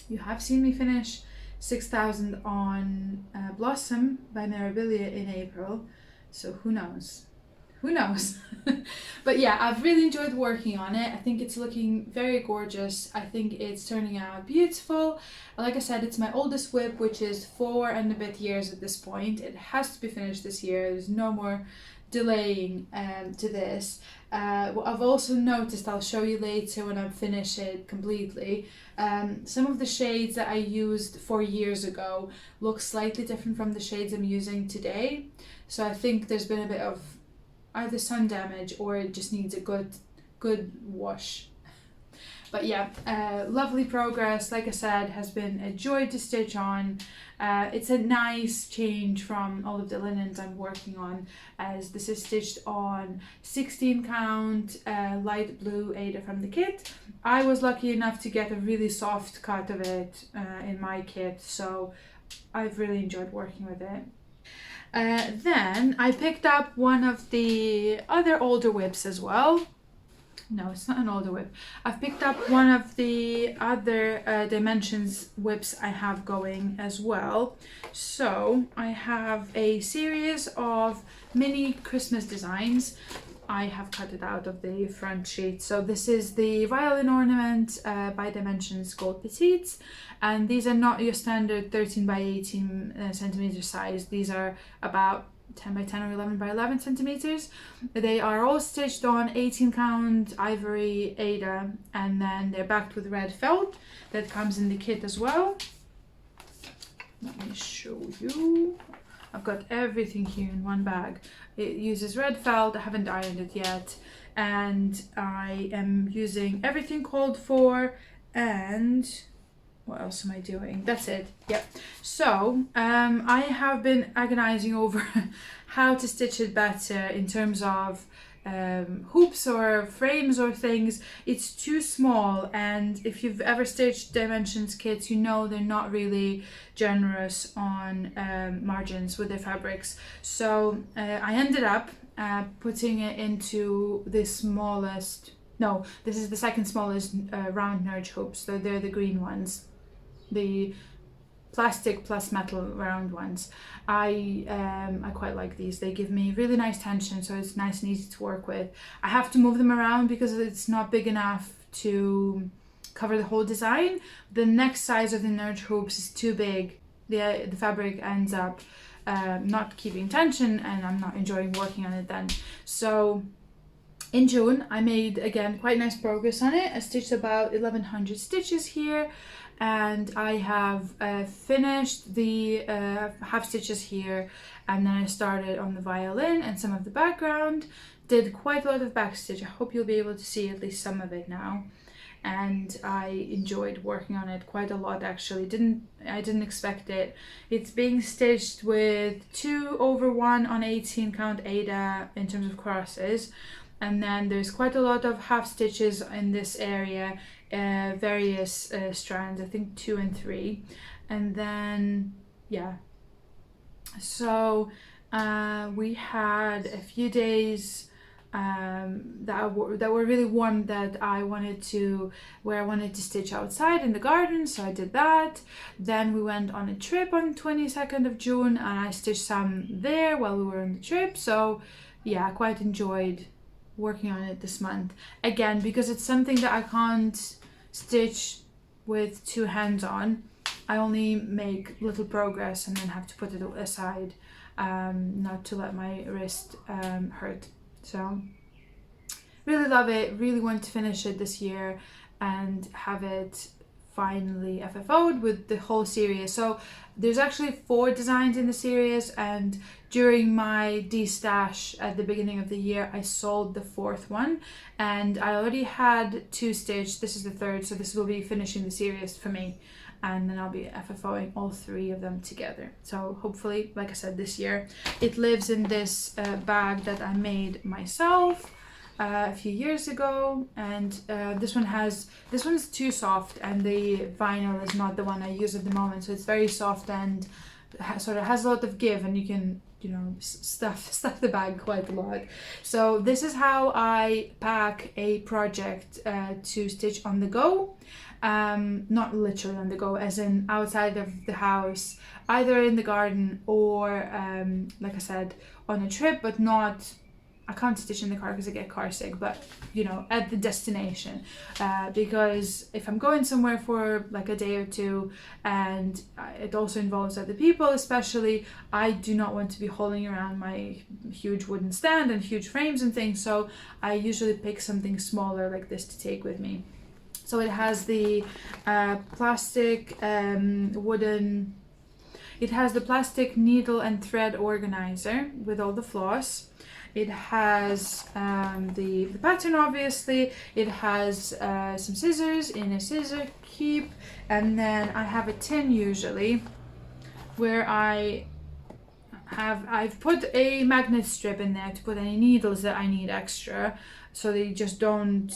You have seen me finish 6,000 on Blossom by Mirabilia in April, so who knows? Who knows? But yeah, I've really enjoyed working on it. I think it's looking very gorgeous. I think it's turning out beautiful. Like I said, it's my oldest whip, which is 4 and a bit years at this point. It has to be finished this year. There's no more delaying to this. What I've also noticed, I'll show you later when I finish it completely, some of the shades that I used 4 years ago look slightly different from the shades I'm using today. So I think there's been a bit of either sun damage or it just needs a good wash. But yeah, lovely progress. Like I said, has been a joy to stitch on. It's a nice change from all of the linens I'm working on, as this is stitched on 16 count light blue Ada from the kit. I was lucky enough to get a really soft cut of it in my kit, so I've really enjoyed working with it. Then I picked up one of the other older whips as well. No, it's not an older whip. I've picked up one of the other Dimensions whips I have going as well. So I have a series of mini Christmas designs. I have cut it out of the front sheet. So this is the violin ornament by Dimensions Gold Petites. And these are not your standard 13 by 18 centimeter size. These are about 10 by 10 or 11 by 11 centimeters. They are all stitched on 18 count ivory Ada, and then they're backed with red felt that comes in the kit as well. Let me show you. I've got everything here in one bag. It uses red felt. I haven't ironed it yet, and I am using everything called for. And what else am I doing? That's it. Yep. So I have been agonizing over how to stitch it better in terms of hoops or frames or things. It's too small, and if you've ever stitched Dimensions kits, you know they're not really generous on margins with their fabrics. So I ended up putting it into the smallest, no, this is the second smallest round nudge hoops. So they're the green ones, the plastic plus metal round ones. I quite like these. They give me really nice tension, so it's nice and easy to work with. I have to move them around because it's not big enough to cover the whole design. The next size of the nudge hoops is too big. The fabric ends up not keeping tension, and I'm not enjoying working on it then. So in June, I made, again, quite nice progress on it. I stitched about 1100 stitches here, and I have finished the half stitches here, and then I started on the violin and some of the background. Did quite a lot of backstitch. I hope you'll be able to see at least some of it now. And I enjoyed working on it quite a lot, actually. I didn't expect it. It's being stitched with 2/1 on 18 count Aida in terms of crosses, and then there's quite a lot of half stitches in this area, various strands, I think 2 and 3, and then yeah. So we had a few days that were really warm, that I wanted to stitch outside in the garden, so I did that. Then we went on a trip on 22nd of June, and I stitched some there while we were on the trip. So yeah, I quite enjoyed working on it this month, again, because it's something that I can't stitch with two hands on. I only make little progress and then have to put it aside, not to let my wrist hurt. So really love it, really want to finish it this year and have it finally FFO'd with the whole series. So there's actually 4 designs in the series, and during my de-stash at the beginning of the year, I sold the 4th one, and I already had 2 stitched. This is the 3rd, so this will be finishing the series for me, and then I'll be FFOing all 3 of them together. So hopefully, like I said, this year. It lives in this bag that I made myself a few years ago, and this one's too soft, and the vinyl is not the one I use at the moment, so it's very soft and sort of has a lot of give, and you can, you know, stuff the bag quite a lot. So this is how I pack a project to stitch on the go. Not literally on the go, as in outside of the house, either in the garden or like I said, on a trip, but not, I can't stitch in the car because I get car sick, but you know, at the destination, because if I'm going somewhere for like a day or two, and it also involves other people especially, I do not want to be hauling around my huge wooden stand and huge frames and things, so I usually pick something smaller like this to take with me. So it has the plastic wooden, it has the plastic needle and thread organizer with all the floss. It has the pattern, obviously. It has some scissors in a scissor keep, and then I have a tin usually where I've put a magnet strip in there to put any needles that I need extra, so they just don't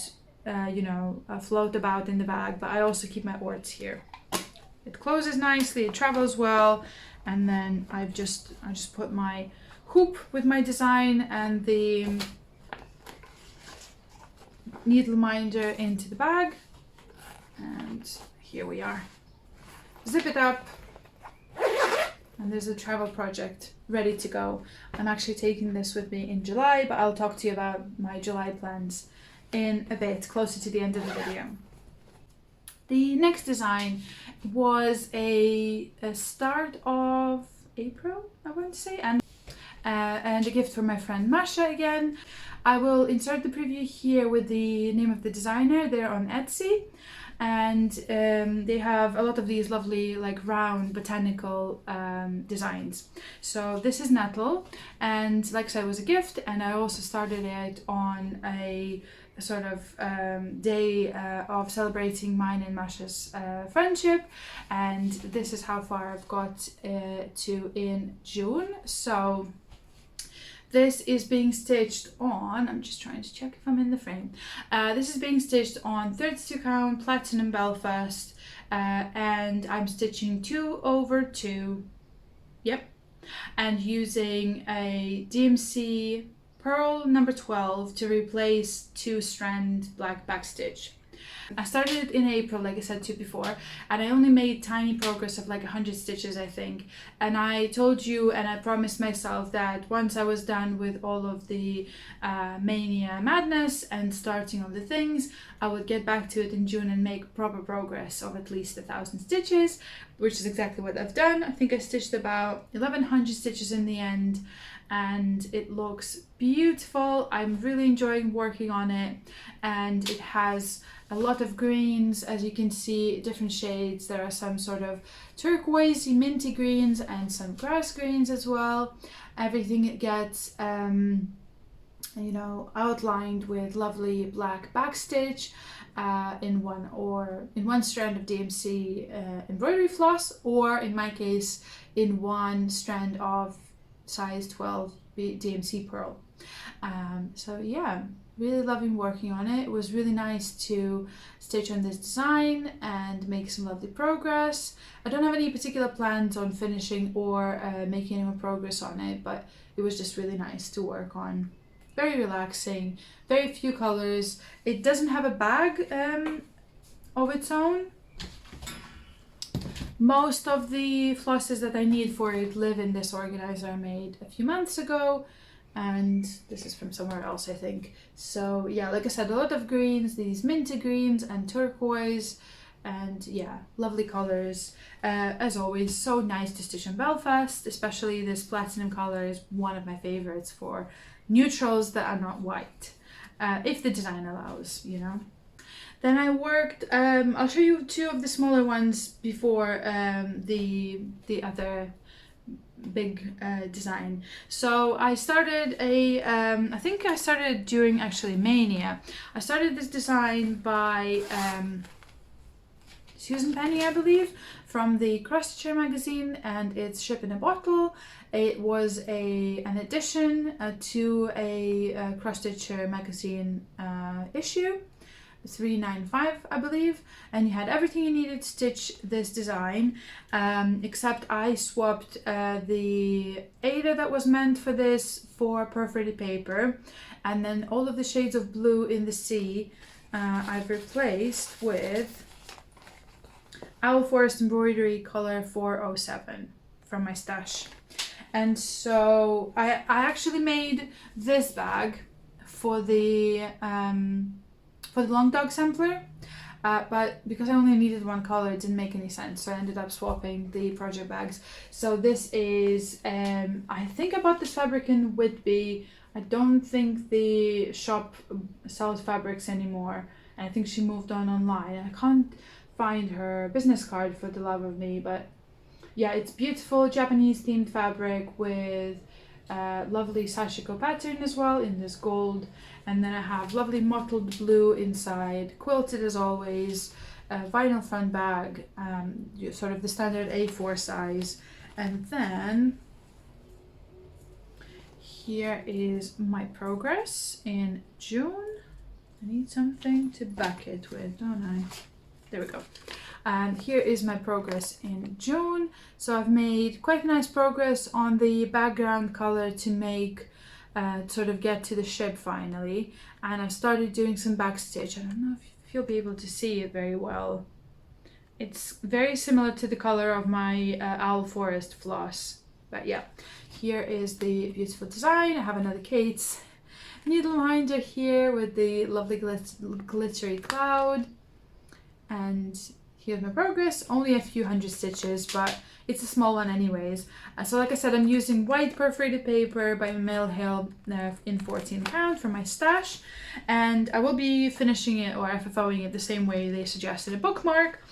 float about in the bag. But I also keep my orts here. It closes nicely, it travels well, and then I just put my hoop with my design and the needle minder into the bag, and here we are. Zip it up, and there's a travel project ready to go. I'm actually taking this with me in July, but I'll talk to you about my July plans in a bit, closer to the end of the video. The next design was a start of April, I want to say, and a gift from my friend Masha again. I will insert the preview here with the name of the designer. They're on Etsy, and they have a lot of these lovely like round botanical designs. So this is Nettle, and like I said, it was a gift, and I also started it on a sort of day of celebrating mine and Masha's friendship, and this is how far I've got to in June. So this is being stitched on, I'm just trying to check if I'm in the frame. This is being stitched on 32 count Platinum Belfast, and I'm stitching 2/2, yep, and using a DMC Pearl number 12 to replace 2-strand black backstitch. I started it in April, like I said to you before, and I only made tiny progress of like 100 stitches, I think. And I told you, and I promised myself, that once I was done with all of the mania madness and starting all the things, I would get back to it in June and make proper progress of at least 1,000 stitches, which is exactly what I've done. I think I stitched about 1,100 stitches in the end, and it looks beautiful. I'm really enjoying working on it, and it has a lot of greens, as you can see, different shades. There are some sort of turquoisey minty greens and some grass greens as well. Everything gets you know, outlined with lovely black backstitch in one strand of DMC embroidery floss, or in my case in one strand of size 12 DMC pearl. So yeah, really loving working on it. It was really nice to stitch on this design and make some lovely progress. I don't have any particular plans on finishing or making any more progress on it, but it was just really nice to work on. Very relaxing, very few colors. It doesn't have a bag of its own. Most of the flosses that I need for it live in this organizer I made a few months ago, and this is from somewhere else, I think. So yeah, like I said, a lot of greens, these minty greens and turquoise, and yeah, lovely colors. As always, so nice to stitch in Belfast, especially this platinum color is one of my favorites for neutrals that are not white, if the design allows, you know. Then I worked, I'll show you two of the smaller ones before the other big design. So I started I think I started during actually Mania. I started this design by Susan Penny, I believe, from the Cross Stitcher magazine, and it's Ship in a Bottle. It was an addition to a Cross Stitcher magazine issue, 395, I believe, and you had everything you needed to stitch this design, except I swapped the Ada that was meant for this for perforated paper, and then all of the shades of blue in the sea I've replaced with Owl Forest embroidery color 407 from my stash. And so I actually made this bag for the long dog sampler, but because I only needed one color, it didn't make any sense, so I ended up swapping the project bags. So this is I think I bought this fabric in Whitby. I don't think the shop sells fabrics anymore, and I think she moved on online. I can't find her business card for the love of me, but yeah, it's beautiful Japanese themed fabric with lovely sashiko pattern as well in this gold, and then I have lovely mottled blue inside, quilted as always, vinyl front bag, sort of the standard A4 size, and then here is my progress in June. I need something to back it with, don't I? There we go. And here is my progress in June. So I've made quite nice progress on the background color to make sort of get to the ship finally, and I've started doing some backstitch. I don't know if you'll be able to see it very well. It's very similar to the color of my Owl Forest floss, but yeah, here is the beautiful design. I have another Kate's needle minder here with the lovely glittery cloud, and here's my progress. Only a few hundred stitches, but it's a small one anyways. So like I said, I'm using white perforated paper by Mill Hill in 14 count for my stash, and I will be finishing it or FFOing it the same way they suggested, a bookmark,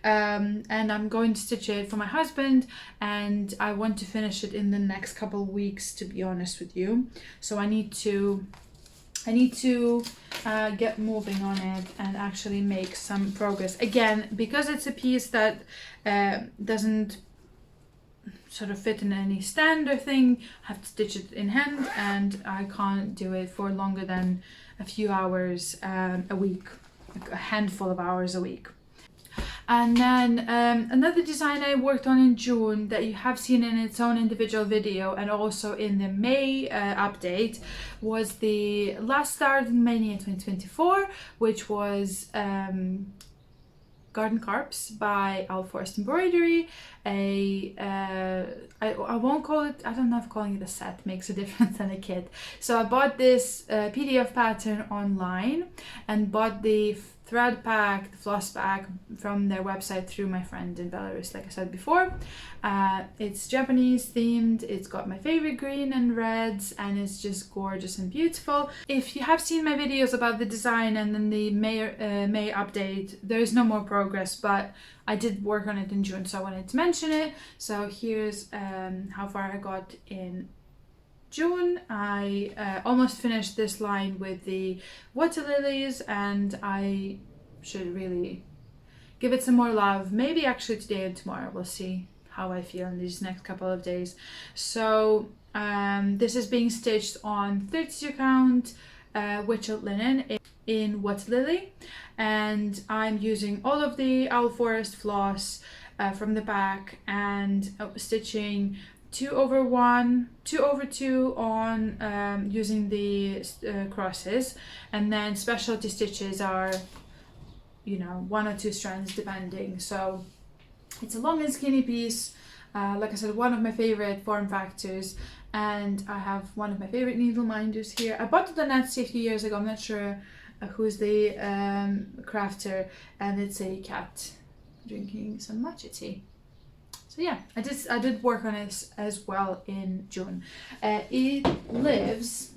and I'm going to stitch it for my husband, and I want to finish it in the next couple of weeks, to be honest with you. So I need to get moving on it and actually make some progress. Again, because it's a piece that doesn't sort of fit in any stand or thing, I have to stitch it in hand, and I can't do it for longer than a few hours a week, like a handful of hours a week. And then another design I worked on in June that you have seen in its own individual video and also in the May update was the last start in Mania 2024, which was Garden Carps by Owl Forest Embroidery. I won't call it, I don't know if calling it a set makes a difference than a kit. So I bought this PDF pattern online and bought the thread pack, the floss pack from their website through my friend in Belarus, like I said before. It's Japanese themed, it's got my favorite green and reds, and it's just gorgeous and beautiful. If you have seen my videos about the design and then the May update, there is no more progress, but I did work on it in June, so I wanted to mention it. So here's how far I got in June. I almost finished this line with the water lilies, and I should really give it some more love. Maybe actually today and tomorrow. We'll see how I feel in these next couple of days. So this is being stitched on 32 count Witchet linen in water lily, and I'm using all of the Owl Forest floss from the back and stitching 2/1, 2/2 on using the crosses, and then specialty stitches are, you know, 1 or 2 strands depending. So it's a long and skinny piece, like I said, one of my favorite form factors, and I have one of my favorite needle minders here. I bought it on Etsy a few years ago. I'm not sure who's the crafter, and it's a cat drinking some matcha tea. So yeah, I did work on it as well in June. It lives,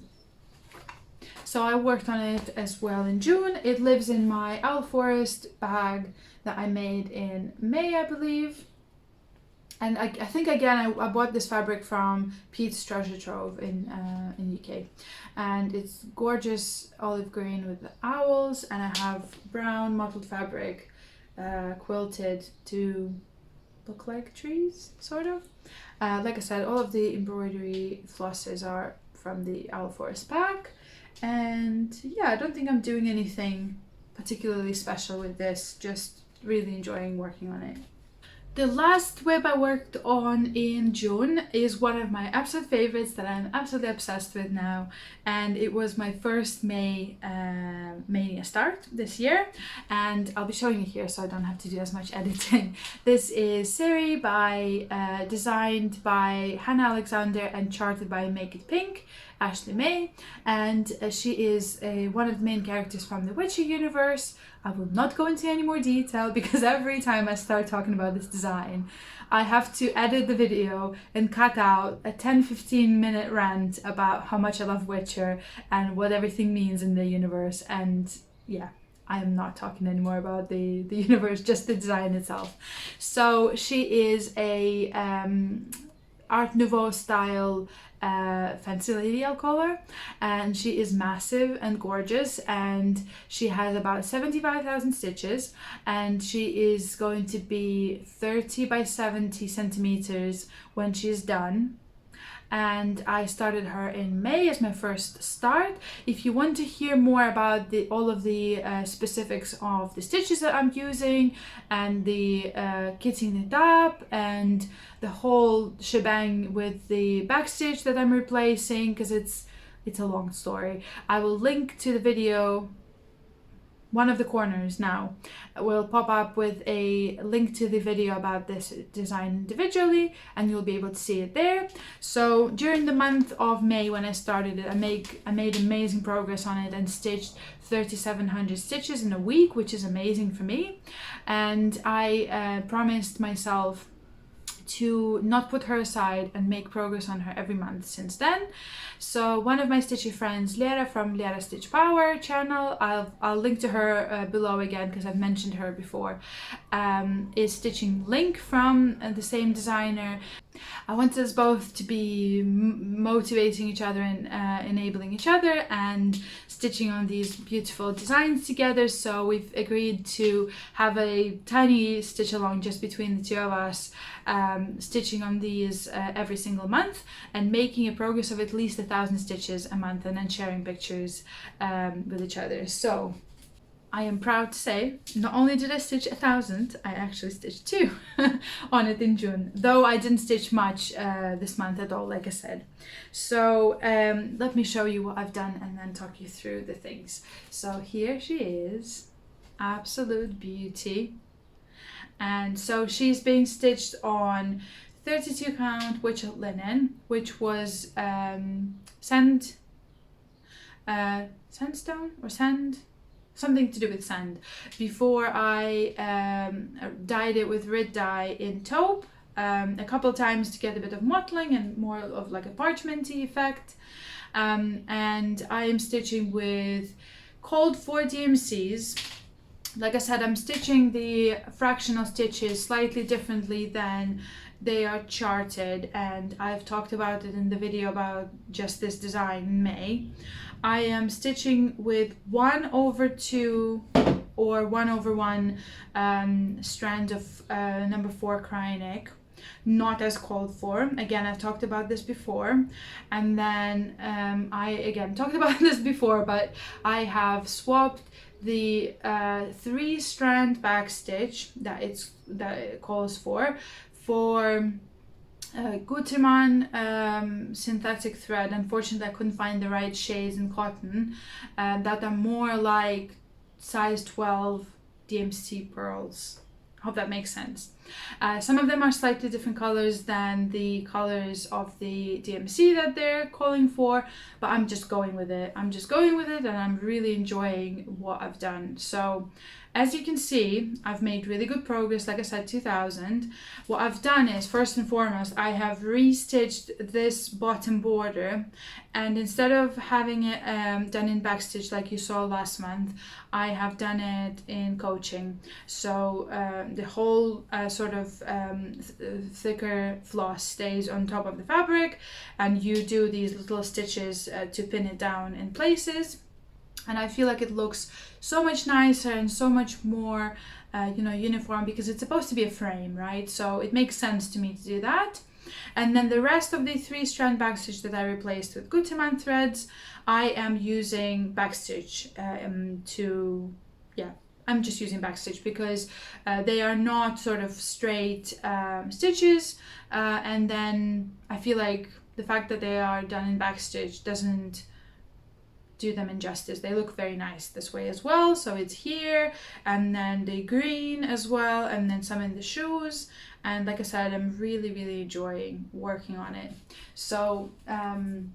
so I worked on it as well in June. It lives in my Owl Forest bag that I made in May, I believe. And I think again I bought this fabric from Pete's Treasure Trove in UK, and it's gorgeous olive green with the owls, and I have brown mottled fabric quilted to look like trees, sort of. Like I said, all of the embroidery flosses are from the Owl Forest pack, and yeah, I don't think I'm doing anything particularly special with this, just really enjoying working on it. The last web I worked on in June is one of my absolute favorites that I'm absolutely obsessed with now, and it was my first May Mania start this year, and I'll be showing it here so I don't have to do as much editing. This is Siri designed by Hannah Alexander and charted by Make It Pink, Ashley May, and she is one of the main characters from the Witcher universe. I will not go into any more detail because every time I start talking about this design, I have to edit the video and cut out a 10-15 minute rant about how much I love Witcher and what everything means in the universe. And yeah, I am not talking anymore about the universe, just the design itself. So she is a Art Nouveau style fancy lady, I'll call her, and she is massive and gorgeous, and she has about 75,000 stitches, and she is going to be 30 by 70 centimeters when she's done. And I started her in May as my first start. If you want to hear more about all of the specifics of the stitches that I'm using and the kitting it up and the whole shebang with the backstitch that I'm replacing, because it's a long story, I will link to the video. One of the corners now will pop up with a link to the video about this design individually, and you'll be able to see it there. So during the month of May when I started it, I made amazing progress on it and stitched 3,700 stitches in a week, which is amazing for me. And I promised myself to not put her aside and make progress on her every month since then. So one of my stitchy friends, Lera from Lera Stitch Power channel, I'll link to her below again because I've mentioned her before, is stitching Link from the same designer. I want us both to be motivating each other and enabling each other and stitching on these beautiful designs together. So we've agreed to have a tiny stitch along just between the two of us, stitching on these every single month and making a progress of at least 1,000 stitches a month, and then sharing pictures with each other. So I am proud to say, not only did I stitch 1,000, I actually stitched 2 on it in June, though I didn't stitch much this month at all, like I said. So let me show you what I've done and then talk you through the things. So here she is, absolute beauty. And so she's being stitched on 32 count Witchet linen, which was sandstone or something to do with sand. Before I dyed it with red dye in taupe a couple of times to get a bit of mottling and more of like a parchmenty effect. And I am stitching with cold 4 DMCs. Like I said, I'm stitching the fractional stitches slightly differently than they are charted, and I've talked about it in the video about just this design in May. I am stitching with 1/2 or 1/1 strand of number 4 cryonic, not as called for. Again, I've talked about this before, and then I again talked about this before, but I have swapped the 3 strand back stitch that it calls for Gutermann synthetic thread. Unfortunately, I couldn't find the right shades in cotton that are more like size 12 DMC pearls. Hope that makes sense. Some of them are slightly different colors than the colors of the DMC that they're calling for, but I'm just going with it. And I'm really enjoying what I've done. So as you can see, I've made really good progress. Like I said, 2000. What I've done is, first and foremost, I have restitched this bottom border, and instead of having it done in backstitch like you saw last month, I have done it in coaching. So the whole sort of thicker floss stays on top of the fabric, and you do these little stitches to pin it down in places. And I feel like it looks so much nicer and so much more uniform, because it's supposed to be a frame, right? So it makes sense to me to do that. And then the rest of the 3 strand backstitch that I replaced with Gutermann threads, I am using backstitch I'm just using backstitch because they are not sort of straight stitches, and then I feel like the fact that they are done in backstitch doesn't do them injustice. They look very nice this way as well. So it's here, and then the green as well, and then some in the shoes. And like I said, I'm really enjoying working on it. So I'm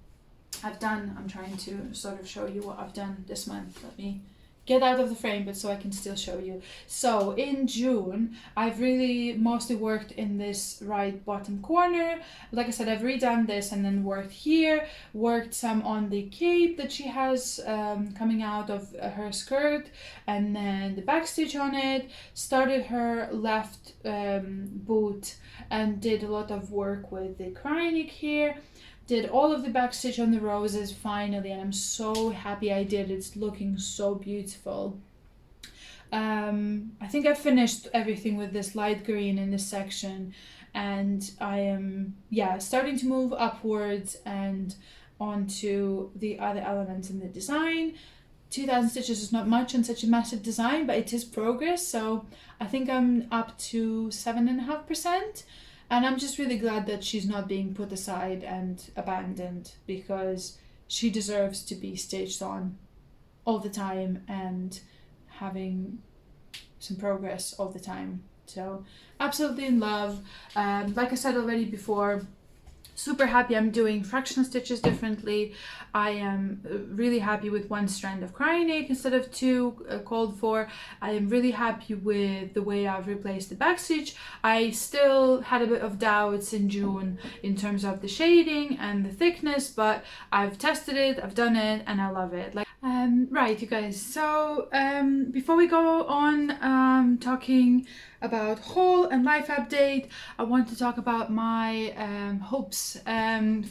trying to sort of show you what I've done this month. Let me get out of the frame, but so I can still show you. So in June, I've really mostly worked in this right bottom corner. Like I said, I've redone this and then worked here, worked some on the cape that she has coming out of her skirt, and then the back stitch on it, started her left boot, and did a lot of work with the cryonic here. Did all of the back stitch on the roses finally, and I'm so happy I did. It's looking so beautiful. I think I finished everything with this light green in this section, and I am starting to move upwards and onto the other elements in the design. 2000 stitches is not much on such a massive design, but it is progress. So I think I'm up to 7.5%. And I'm just really glad that she's not being put aside and abandoned, because she deserves to be stitched on all the time and having some progress all the time. So absolutely in love. Like I said already before, super happy I'm doing fractional stitches differently. I am really happy with 1 strand of cryonic instead of 2 called for. I am really happy with the way I've replaced the backstitch. I still had a bit of doubts in June in terms of the shading and the thickness, but I've tested it, I've done it, and I love it. Right, you guys, so before we go on talking about haul and life update, I want to talk about my hopes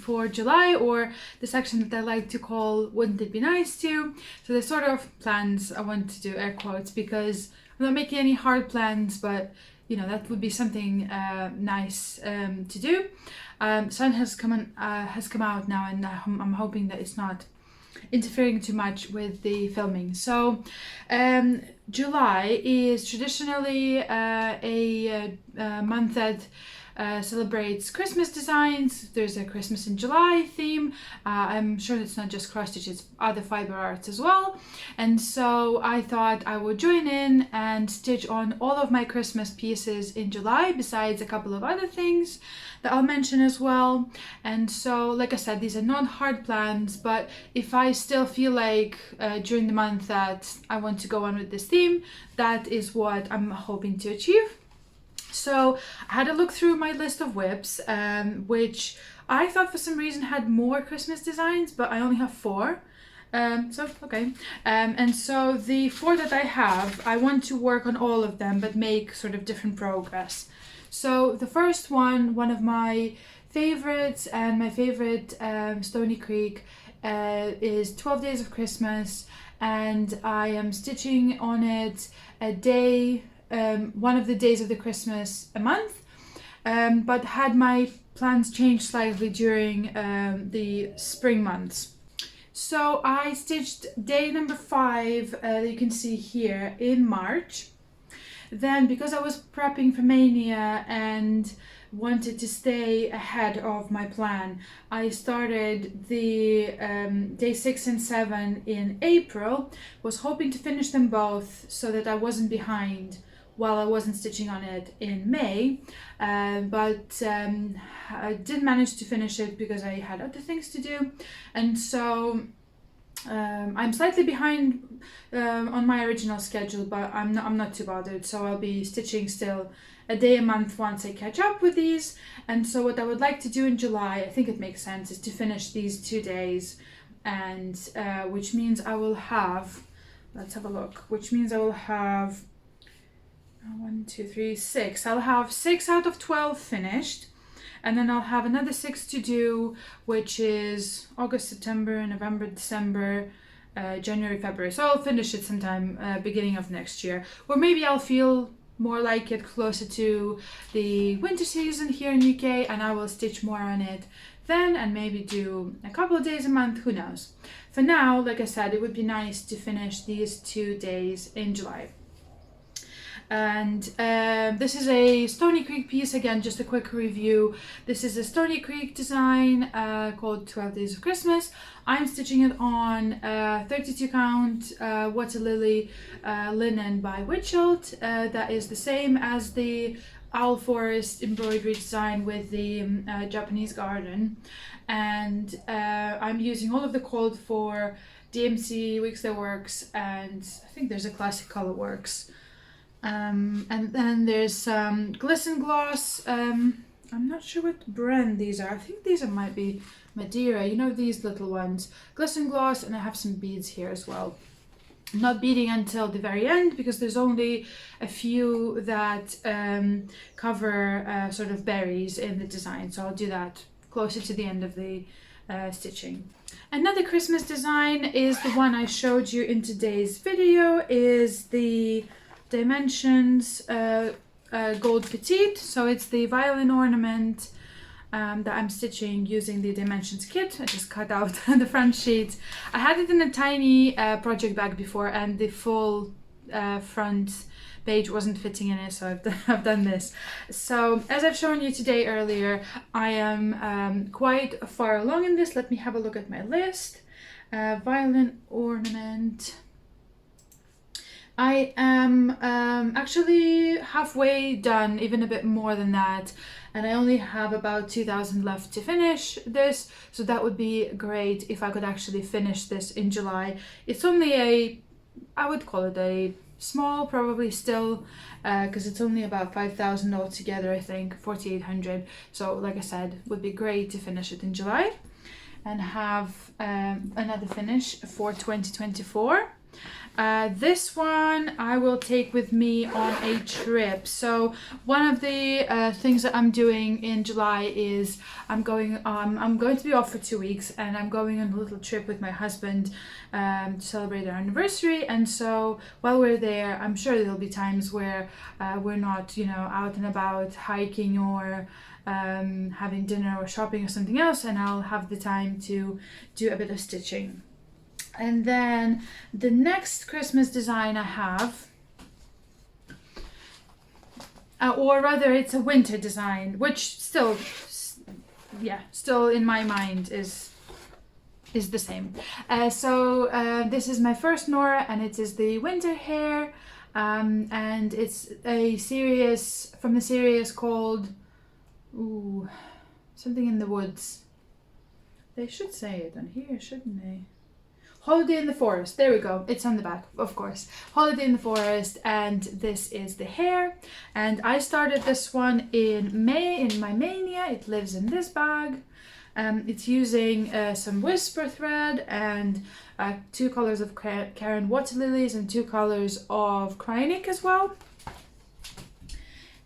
for July, or the section that I like to call Wouldn't It Be Nice To? So the sort of plans, I want to do air quotes because I'm not making any hard plans, but you know, that would be something nice to do. Sun has come out now, and I'm hoping that it's not interfering too much with the filming. So July is traditionally a month that celebrates Christmas designs. There's a Christmas in July theme. I'm sure it's not just cross stitch, it's other fiber arts as well. And so I thought I would join in and stitch on all of my Christmas pieces in July, besides a couple of other things that I'll mention as well. And so, like I said, these are not hard plans, but if I still feel like during the month that I want to go on with this theme, that is what I'm hoping to achieve. So I had a look through my list of whips, which I thought for some reason had more Christmas designs, but I only have 4. Okay. And so the 4 that I have, I want to work on all of them, but make sort of different progress. So the first one of my favorites and my favorite Stony Creek is 12 Days of Christmas, and I am stitching on it a day, one of the days of the Christmas a month, but had my plans changed slightly during the spring months. So I stitched day number 5 that you can see here in March. Then, because I was prepping for Mania and wanted to stay ahead of my plan, I started the day 6 and 7 in April, was hoping to finish them both so that I wasn't behind while I wasn't stitching on it in May, but I didn't manage to finish it because I had other things to do, and so I'm slightly behind on my original schedule, but I'm not too bothered. So I'll be stitching still a day a month once I catch up with these. And so what I would like to do in July, I think it makes sense, is to finish these 2 days, and which means I will have, let's have a look, which means I will have 1, 2, 3, 6. I'll have 6 out of 12 finished, and then I'll have another 6 to do, which is August, September, November, December, January, February. So I'll finish it sometime beginning of next year, or maybe I'll feel more like it closer to the winter season here in UK, and I will stitch more on it then, and maybe do a couple of days a month, who knows. For now, like I said, it would be nice to finish these 2 days in July. And this is a Stony Creek piece, again, just a quick review. This is a Stony Creek design called 12 Days of Christmas. I'm stitching it on 32 count Water Lily linen by Witchelt. That is the same as the Owl Forest embroidery design with the Japanese garden. And I'm using all of the code for DMC, Weeks That Works, and I think there's a Classic Color Works. And then there's some Glisten Gloss. I'm not sure what brand these are. I think these might be Madeira, you know, these little ones. Glisten Gloss, and I have some beads here as well. I'm not beading until the very end because there's only a few that cover sort of berries in the design, so I'll do that closer to the end of the stitching. Another Christmas design is the one I showed you in today's video, is the Dimensions Gold Petite. So it's the violin ornament that I'm stitching using the Dimensions kit. I just cut out the front sheet. I had it in a tiny project bag before, and the full front page wasn't fitting in it, so I've done this. So as I've shown you today earlier, I am quite far along in this. Let me have a look at my list. Violin ornament. I am actually halfway done, even a bit more than that, and I only have about 2,000 left to finish this, so that would be great if I could actually finish this in July. It's only I would call it a small, probably still, because it's only about 5,000 altogether, I think, 4,800. So like I said, would be great to finish it in July and have another finish for 2024. This one I will take with me on a trip. So one of the things that I'm doing in July is I'm going to be off for 2 weeks, and I'm going on a little trip with my husband to celebrate our anniversary. And so while we're there, I'm sure there'll be times where we're not, you know, out and about hiking or having dinner or shopping or something else, and I'll have the time to do a bit of stitching. And then the next Christmas design I have or rather it's a winter design, which still, yeah, still in my mind is the same. This is my first Nora, and it is the winter hair, and it's a series from the series called something in the woods. They should say it on here, shouldn't they? Holiday in the Forest. There we go. It's on the back, of course. Holiday in the Forest, and this is the hair. And I started this one in May in my Mania. It lives in this bag. It's using some whisper thread and 2 colors of Karen Water Lilies and 2 colors of Kryonic as well.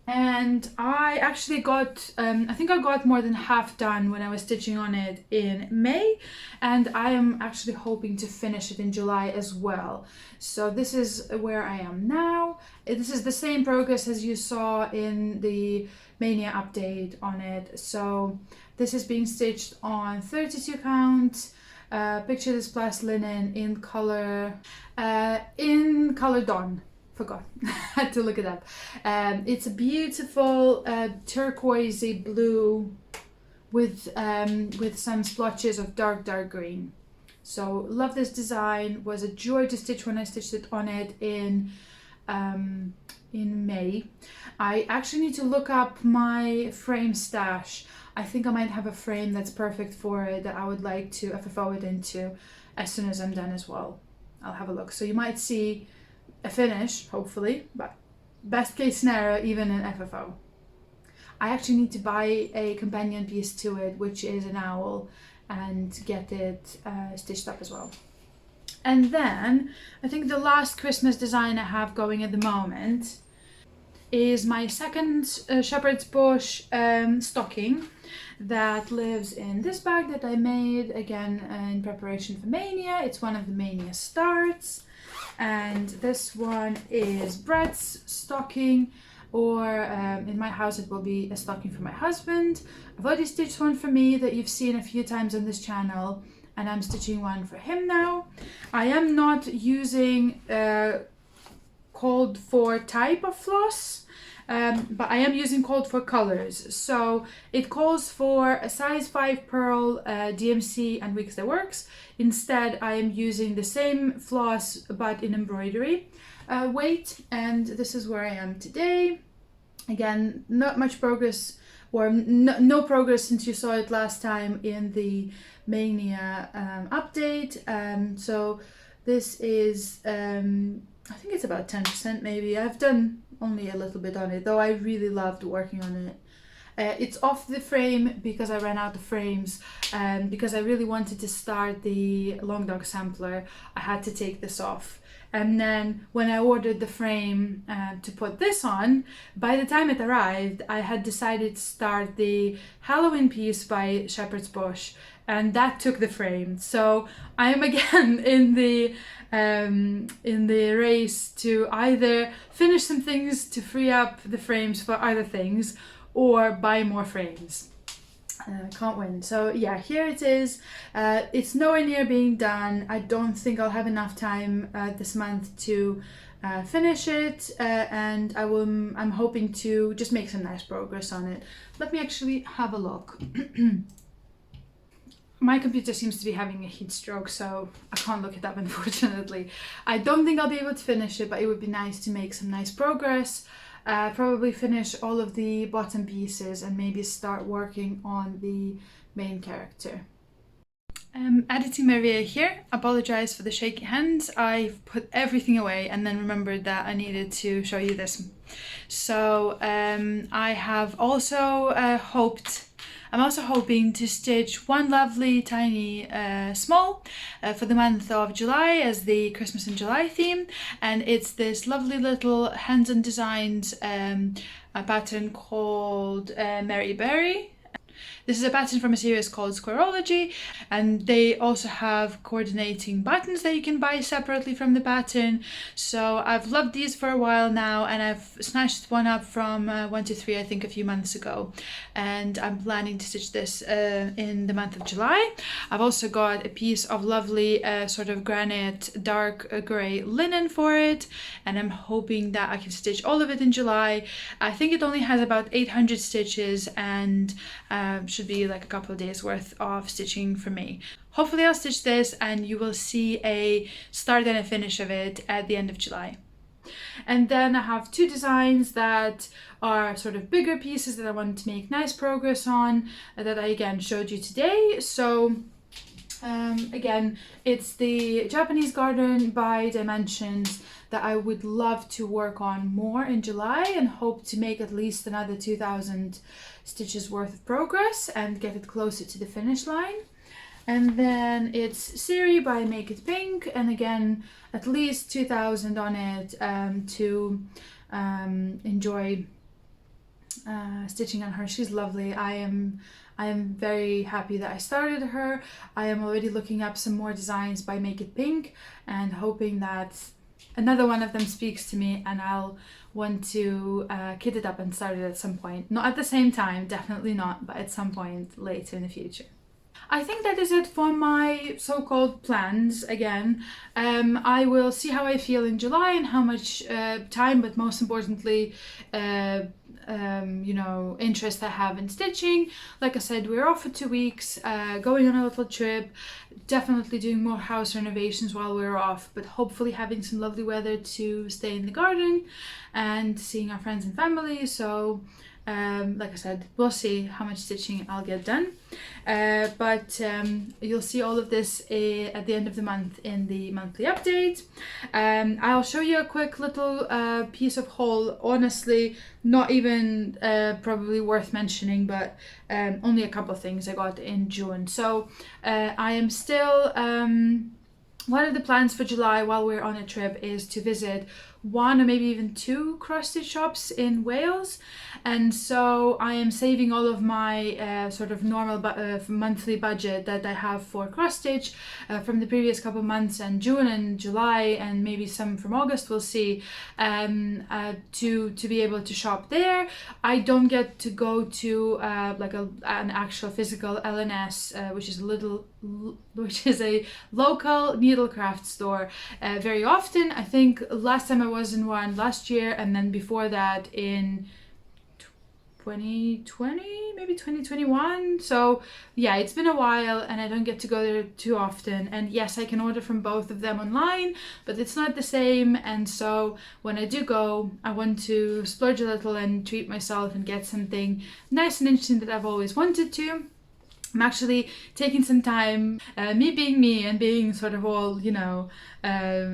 And I actually got, I think I got more than half done when I was stitching on it in May, and I am actually hoping to finish it in July as well. So this is where I am now. This is the same progress as you saw in the Mania update on it. So this is being stitched on 32 count, picture this plus linen in color Dawn. Forgot, had to look it up. It's a beautiful turquoisey blue with some splotches of dark green. So love this design. Was a joy to stitch when I stitched it on it in May. I actually need to look up my frame stash. I think I might have a frame that's perfect for it that I would like to FFO it into as soon as I'm done as well. I'll have a look. So you might see a finish, hopefully, but best case scenario, even an FFO. I actually need to buy a companion piece to it, which is an owl, and get it stitched up as well. And then I think the last Christmas design I have going at the moment is my second shepherd's bush stocking that lives in this bag that I made again in preparation for Mania. It's one of the Mania starts. And this one is Brett's stocking, or in my house it will be a stocking for my husband. I've already stitched one for me that you've seen a few times on this channel, and I'm stitching one for him now. I am not using called for type of floss, but I am using called for colors. So it calls for a size 5 pearl, DMC and Weeks That Works. Instead, I am using the same floss but in embroidery weight, and this is where I am today. Again, not much progress, or no progress since you saw it last time in the Mania update. So this is, I think it's about 10% maybe. I've done only a little bit on it, though I really loved working on it. It's off the frame because I ran out of frames, and because I really wanted to start the Long Dog sampler, I had to take this off. And then when I ordered the frame to put this on, by the time it arrived, I had decided to start the Halloween piece by Shepherd's Bush, and that took the frame. So I am again in the race to either finish some things to free up the frames for other things, or buy more frames. Can't win. So yeah, here it is. It's nowhere near being done. I don't think I'll have enough time this month to finish it, and I'm hoping to just make some nice progress on it. Let me actually have a look. My computer seems to be having a heat stroke, so I can't look it up, unfortunately. I don't think I'll be able to finish it, but it would be nice to make some nice progress. Probably finish all of the bottom pieces and maybe start working on the main character. Editing Maria here. Apologize for the shaky hands. I've put everything away and then remembered that I needed to show you this. So I have also I'm also hoping to stitch one lovely tiny small for the month of July as the Christmas in July theme, and it's this lovely little Hands On Designs a pattern called Mary Berry. This is a pattern from a series called Squareology, and they also have coordinating buttons that you can buy separately from the pattern. So I've loved these for a while now, and I've snatched one up from 123, I think, a few months ago, and I'm planning to stitch this in the month of July. I've also got a piece of lovely sort of granite dark grey linen for it, and I'm hoping that I can stitch all of it in July. I think it only has about 800 stitches, and should be like a couple of days worth of stitching for me. Hopefully I'll stitch this and you will see a start and a finish of it at the end of July. And then I have two designs that are sort of bigger pieces that I want to make nice progress on, that I again showed you today. So again, it's the Japanese garden by Dimensions that I would love to work on more in July, and hope to make at least another 2,000 stitches worth of progress and get it closer to the finish line. And then it's Siri by Make It Pink, and again at least 2,000 on it to enjoy stitching on her. She's lovely. I am very happy that I started her. I am already looking up some more designs by Make It Pink and hoping that another one of them speaks to me and I'll want to kit it up and start it at some point. Not at the same time, definitely not, but at some point later in the future. I think that is it for my so-called plans. Again, I will see how I feel in July and how much time, but most importantly, you know, interest I have in stitching. Like I said, we're off for 2 weeks, going on a little trip, definitely doing more house renovations while we're off, but hopefully having some lovely weather to stay in the garden and seeing our friends and family. So like I said, we'll see how much stitching I'll get done, but you'll see all of this at the end of the month in the monthly update. I'll show you a quick little piece of haul, honestly not even probably worth mentioning, but only a couple of things I got in June. So I am still one of the plans for July while we're on a trip is to visit one or maybe even two cross-stitch shops in Wales, and so I am saving all of my sort of normal monthly budget that I have for cross-stitch from the previous couple of months, and June and July and maybe some from August, we'll see, to be able to shop there. I don't get to go to like an actual physical LNS, which is a local needlecraft store, very often. I think last time I was in one last year, and then before that in 2020, maybe 2021. So yeah, it's been a while and I don't get to go there too often. And yes, I can order from both of them online, but it's not the same. And so when I do go, I want to splurge a little and treat myself and get something nice and interesting that I've always wanted to. I'm actually taking some time, me being me and being sort of all, you know,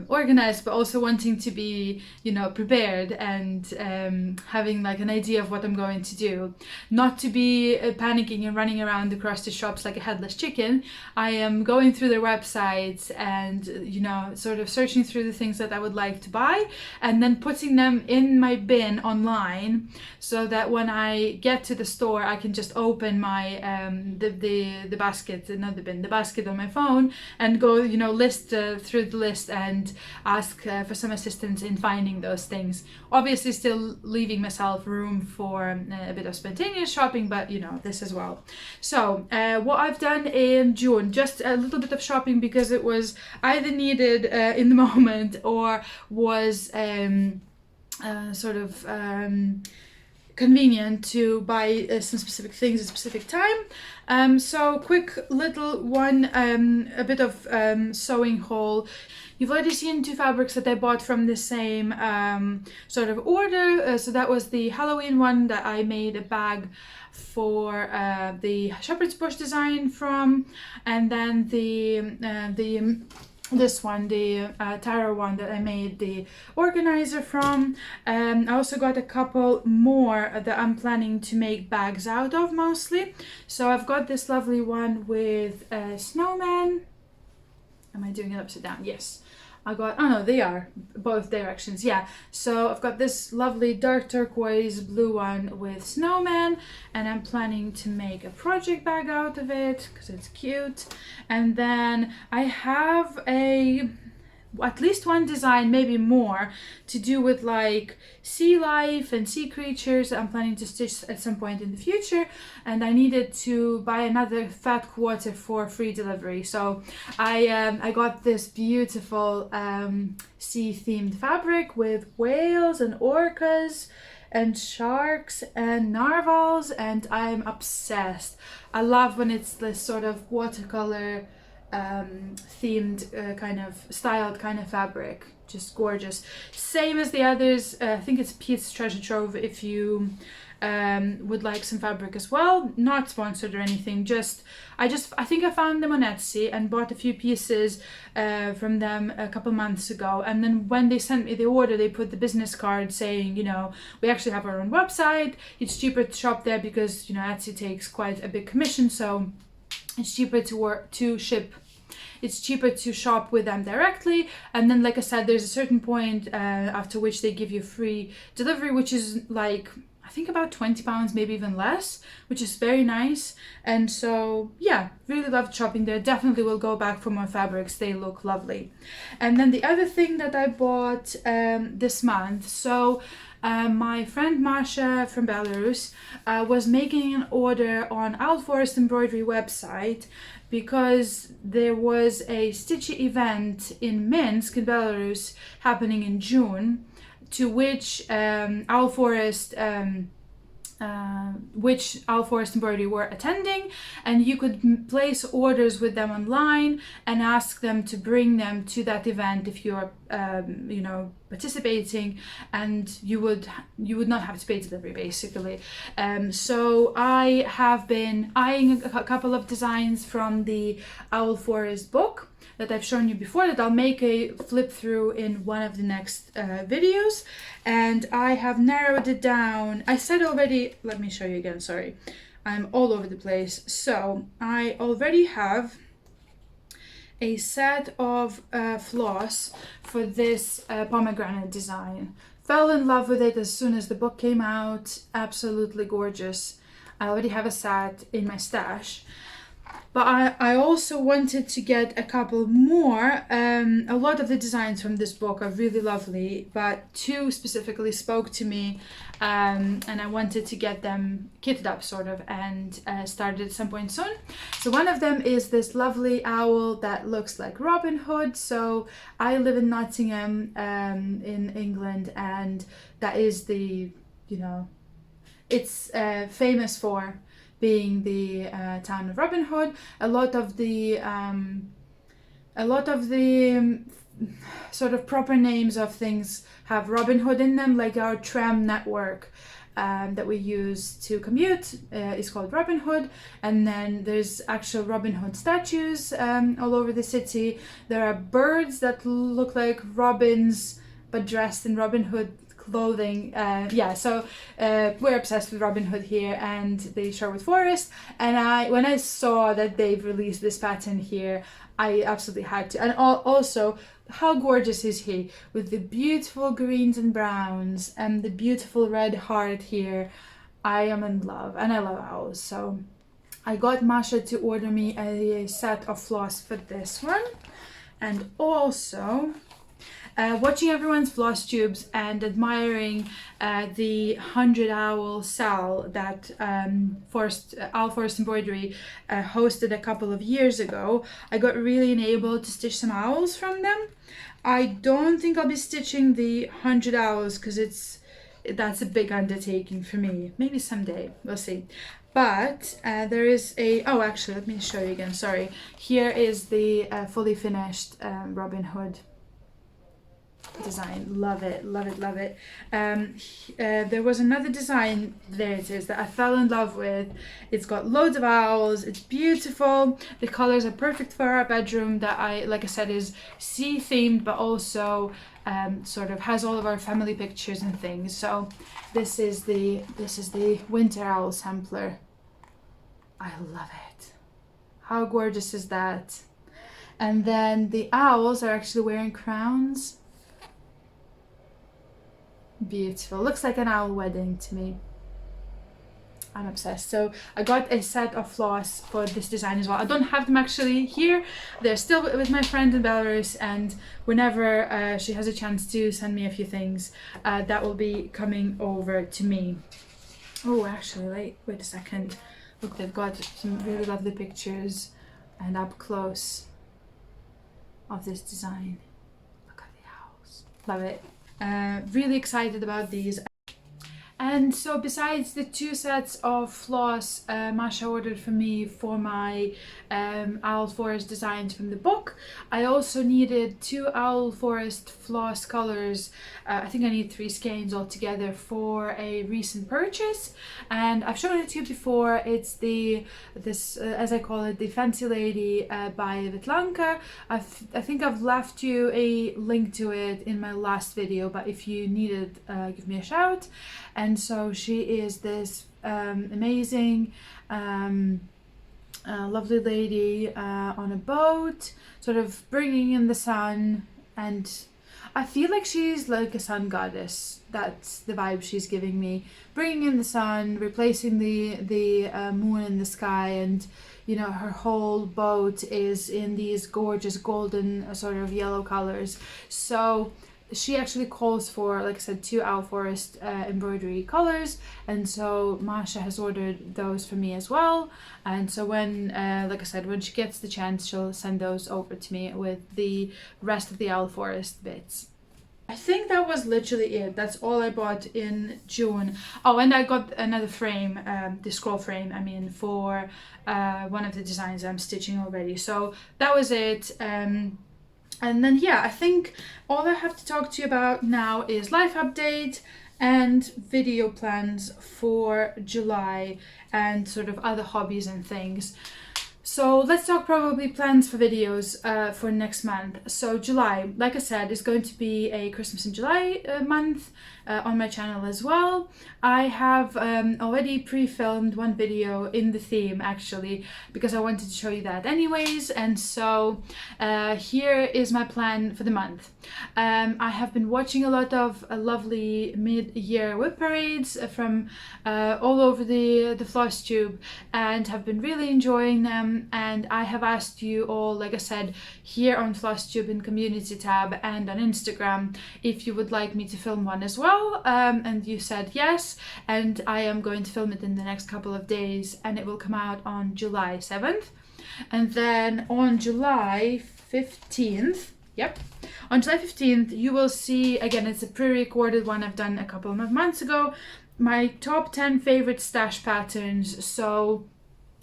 organized, but also wanting to be, you know, prepared and having like an idea of what I'm going to do. Not to be panicking and running around across the shops like a headless chicken. I am going through their websites and, you know, sort of searching through the things that I would like to buy and then putting them in my bin online so that when I get to the store, I can just open my the basket, not the bin, the basket on my phone and go, you know, list through the list and ask for some assistance in finding those things. Obviously still leaving myself room for a bit of spontaneous shopping, but you know, this as well. So what I've done in June, just a little bit of shopping because it was either needed in the moment or was sort of convenient to buy some specific things at a specific time. So quick little one, a bit of sewing haul. You've already seen two fabrics that I bought from the same sort of order. So that was the Halloween one that I made a bag for the shepherd's bush design from, and then this one, the tarot one that I made the organizer from. I also got a couple more that I'm planning to make bags out of mostly. So I've got this lovely one with a snowman. Am I doing it upside down? Yes. I got, oh no, they are both directions, yeah. So I've got this lovely dark turquoise blue one with snowman, and I'm planning to make a project bag out of it because it's cute. And then I have at least one design, maybe more, to do with like sea life and sea creatures I'm planning to stitch at some point in the future, and I needed to buy another fat quarter for free delivery. So I got this beautiful sea themed fabric with whales and orcas and sharks and narwhals, and I'm obsessed. I love when it's this sort of watercolor themed kind of styled kind of fabric. Just gorgeous, same as the others. I think it's Pete's Treasure Trove if you would like some fabric as well. Not sponsored or anything, I think I found them on Etsy and bought a few pieces from them a couple months ago, and then when they sent me the order, they put the business card saying, you know, we actually have our own website, it's cheaper to shop there because, you know, Etsy takes quite a big commission, so it's cheaper to ship. It's cheaper to shop with them directly. And then, like I said, there's a certain point after which they give you free delivery, which is like, I think about £20, maybe even less, which is very nice. And so, yeah, really loved shopping there. Definitely will go back for more fabrics. They look lovely. And then the other thing that I bought this month, so my friend Masha from Belarus was making an order on Owl Forest Embroidery website because there was a Stitchy event in Minsk in Belarus happening in June, to which Owl Forest Embroidery were attending, and you could place orders with them online and ask them to bring them to that event if you're you know, participating, and you would not have to pay delivery basically. So I have been eyeing a couple of designs from the Owl Forest book that I've shown you before, that I'll make a flip through in one of the next videos, and I have narrowed it down. I said already, let me show you again, sorry, I'm all over the place. So I already have a set of floss for this pomegranate design. Fell in love with it as soon as the book came out. Absolutely gorgeous. I already have a set in my stash. But I also wanted to get a couple more. A lot of the designs from this book are really lovely, but two specifically spoke to me, and I wanted to get them kitted up sort of and started at some point soon. So one of them is this lovely owl that looks like Robin Hood. So I live in Nottingham in England, and that is the, you know, it's famous for being the town of Robin Hood. A lot of the sort of proper names of things have Robin Hood in them, like our tram network that we use to commute is called Robin Hood, and then there's actual Robin Hood statues all over the city. There are birds that look like robins but dressed in Robin Hood clothing. Yeah, so we're obsessed with Robin Hood here and the Sherwood Forest, and when I saw that they've released this pattern here, I absolutely had to. And also, how gorgeous is he with the beautiful greens and browns and the beautiful red heart here. I am in love, and I love owls, so I got Masha to order me a set of floss for this one. And also watching everyone's floss tubes and admiring the 100 Owl Sal that Owl Forest Embroidery hosted a couple of years ago, I got really enabled to stitch some owls from them. I don't think I'll be stitching the 100 owls because that's a big undertaking for me. Maybe someday, we'll see. But there is actually, let me show you again, sorry. Here is the fully finished Robin Hood design. Love it, love it, love it. There was another design, there it is, that I fell in love with. It's got loads of owls, it's beautiful, the colors are perfect for our bedroom that like I said, is sea themed, but also sort of has all of our family pictures and things. So this is the winter owl sampler. I love it. How gorgeous is that? And then the owls are actually wearing crowns. Beautiful. Looks like an owl wedding to me. I'm obsessed. So I got a set of floss for this design as well. I don't have them actually here. They're still with my friend in Belarus, and whenever she has a chance to send me a few things, that will be coming over to me. Oh, actually, wait a second. Look, they've got some really lovely pictures and up close of this design. Look at the owls. Love it. Really excited about these. And so besides the 2 sets of floss Masha ordered for me for my owl forest designs from the book, I also needed 2 owl forest floss colors. I think I need 3 skeins altogether for a recent purchase, and I've shown it to you before. It's this as I call it, the Fancy Lady by Vitlanka. I think I've left you a link to it in my last video, but if you need it, give me a shout. And so she is this amazing, lovely lady on a boat, sort of bringing in the sun, and I feel like she's like a sun goddess. That's the vibe she's giving me. Bringing in the sun, replacing the moon in the sky, and you know, her whole boat is in these gorgeous golden sort of yellow colors. So she actually calls for, like I said, 2 owl forest embroidery colors, and so Masha has ordered those for me as well. And so when, like I said, when she gets the chance, she'll send those over to me with the rest of the owl forest bits. I think that was literally it. That's all I bought in June. Oh, and I got another frame, the scroll frame, I mean, for one of the designs I'm stitching already. So that was it. And then, yeah, I think all I have to talk to you about now is life update and video plans for July and sort of other hobbies and things. So let's talk probably plans for videos for next month. So July, like I said, is going to be a Christmas in July month on my channel as well. I have already pre-filmed one video in the theme, actually, because I wanted to show you that anyways. And so here is my plan for the month. I have been watching a lot of lovely mid-year whip parades from all over the Flosstube, and have been really enjoying them. And I have asked you all, like I said, here on Flosstube in community tab and on Instagram, if you would like me to film one as well, and you said yes, and I am going to film it in the next couple of days, and it will come out on July 7th. And then on July 15th, yep, on July 15th, you will see, again, it's a pre-recorded one I've done a couple of months ago, my top 10 favorite stash patterns. So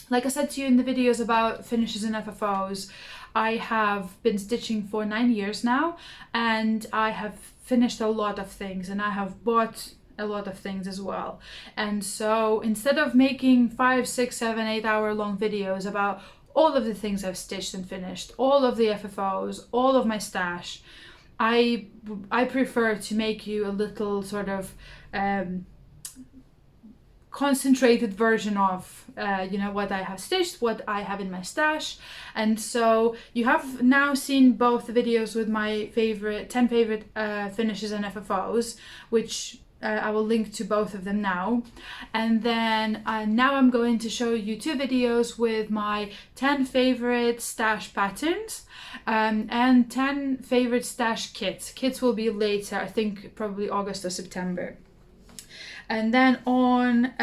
like I said to you in the videos about finishes and FFOs, I have been stitching for 9 years now, and I have finished a lot of things, and I have bought a lot of things as well. And so instead of making 5, 6, 7, 8 hour long videos about all of the things I've stitched and finished, all of the FFOs, all of my stash, I prefer to make you a little sort of concentrated version of you know, what I have stitched, what I have in my stash. And so you have now seen both the videos with my favorite 10 favorite finishes and FFOs, which I will link to both of them now. And then now I'm going to show you 2 videos with my 10 favorite stash patterns and 10 favorite stash kits. Kits will be later, I think probably August or September. And then on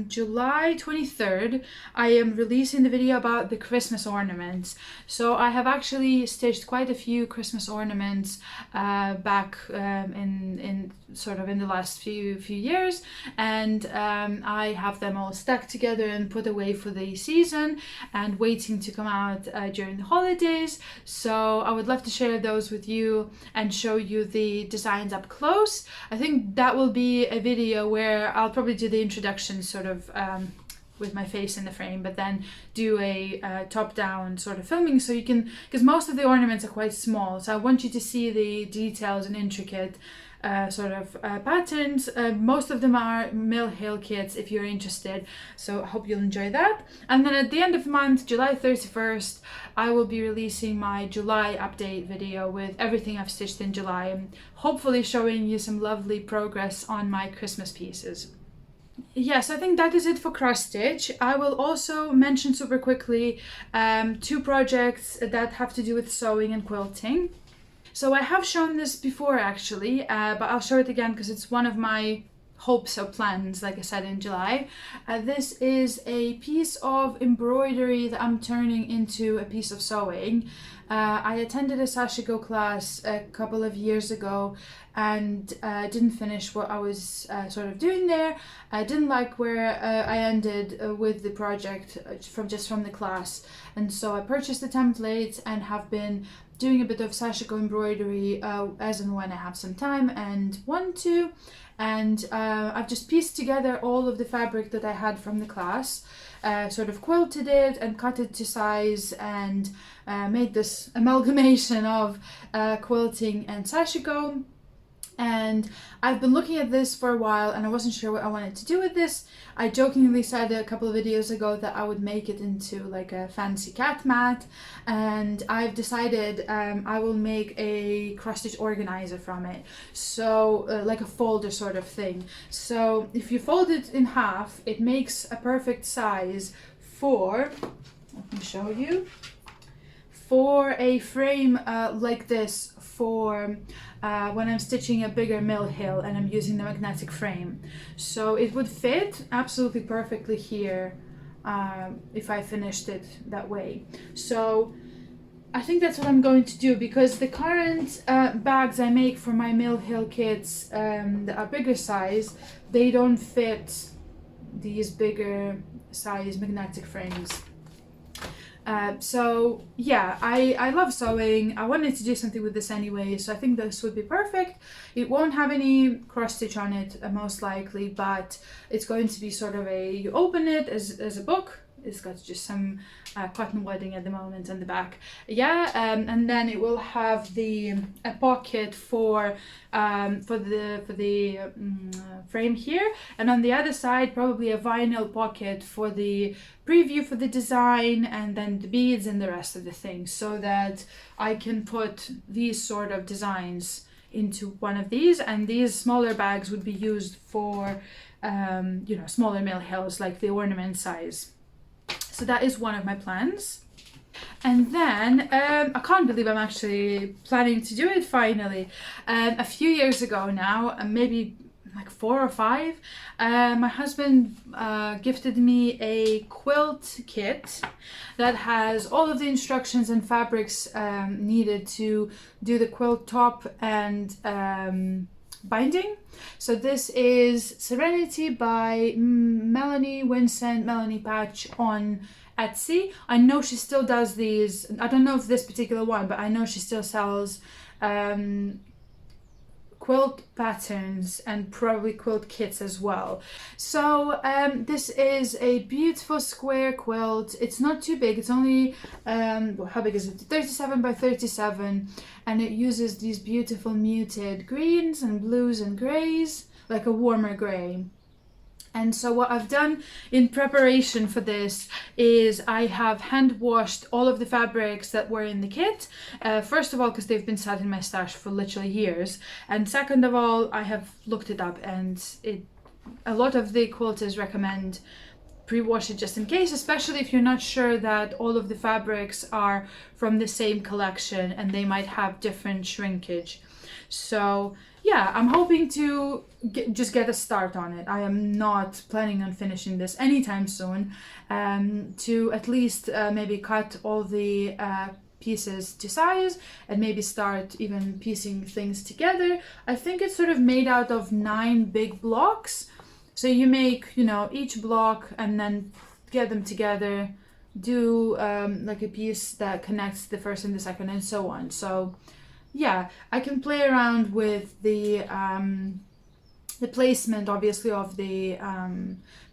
July 23rd, I am releasing the video about the Christmas ornaments. So I have actually stitched quite a few Christmas ornaments back in sort of in the last few years, and I have them all stuck together and put away for the season and waiting to come out during the holidays. So I would love to share those with you and show you the designs up close. I think that will be a video where I'll probably do the introduction sort of with my face in the frame, but then do a top-down sort of filming, so you can, because most of the ornaments are quite small, so I want you to see the details and intricate patterns. Most of them are Mill Hill kits if you're interested, so I hope you'll enjoy that. And then at the end of the month, July 31st, I will be releasing my July update video with everything I've stitched in July, and hopefully showing you some lovely progress on my Christmas pieces. Yes, I think that is it for cross stitch. I will also mention super quickly 2 projects that have to do with sewing and quilting. So I have shown this before actually, but I'll show it again because it's one of my hopes or plans, like I said, in July. This is a piece of embroidery that I'm turning into a piece of sewing. I attended a Sashiko class a couple of years ago and didn't finish what I was sort of doing there. I didn't like where I ended with the project from the class, and so I purchased the templates and have been doing a bit of Sashiko embroidery as and when I have some time and want to. And I've just pieced together all of the fabric that I had from the class, sort of quilted it and cut it to size, and made this amalgamation of quilting and Sashiko. And I've been looking at this for a while and I wasn't sure what I wanted to do with this. I jokingly said a couple of videos ago that I would make it into like a fancy cat mat, and I've decided I will make a cross stitch organizer from it. So like a folder sort of thing. So if you fold it in half, it makes a perfect size for, let me show you, for a frame like this for when I'm stitching a bigger mill hill and I'm using the magnetic frame. So it would fit absolutely perfectly here if I finished it that way. So I think that's what I'm going to do, because the current bags I make for my mill hill kits that are bigger size, they don't fit these bigger size magnetic frames. So yeah, I love sewing. I wanted to do something with this anyway, so I think this would be perfect. It won't have any cross stitch on it most likely, but it's going to be sort of you open it as a book. It's got just some cotton wadding at the moment on the back, and then it will have a pocket for the frame here, and on the other side probably a vinyl pocket for the preview for the design, and then the beads and the rest of the things, so that I can put these sort of designs into one of these, and these smaller bags would be used for smaller mill hills, like the ornament size. So that is one of my plans. And then I can't believe I'm actually planning to do it finally. A few years ago now, maybe like 4 or 5, my husband gifted me a quilt kit that has all of the instructions and fabrics needed to do the quilt top and binding. So this is Serenity by Melanie Vincent, Melanie Patch on Etsy. I know she still does these. I don't know if this particular one, but I know she still sells quilt patterns and probably quilt kits as well. So this is a beautiful square quilt. It's not too big. It's only how big is it? 37 by 37, and it uses these beautiful muted greens and blues and grays, like a warmer gray. And so what I've done in preparation for this is I have hand washed all of the fabrics that were in the kit. First of all, because they've been sat in my stash for literally years. And second of all, I have looked it up, and a lot of the quilters recommend pre-wash it just in case, especially if you're not sure that all of the fabrics are from the same collection and they might have different shrinkage. So yeah, I'm hoping to just get a start on it. I am not planning on finishing this anytime soon, to at least maybe cut all the pieces to size and maybe start even piecing things together. I think it's sort of made out of 9 big blocks. So you make, each block and then get them together, do like a piece that connects the first and the second and so on. So yeah, I can play around with the placement, obviously, of the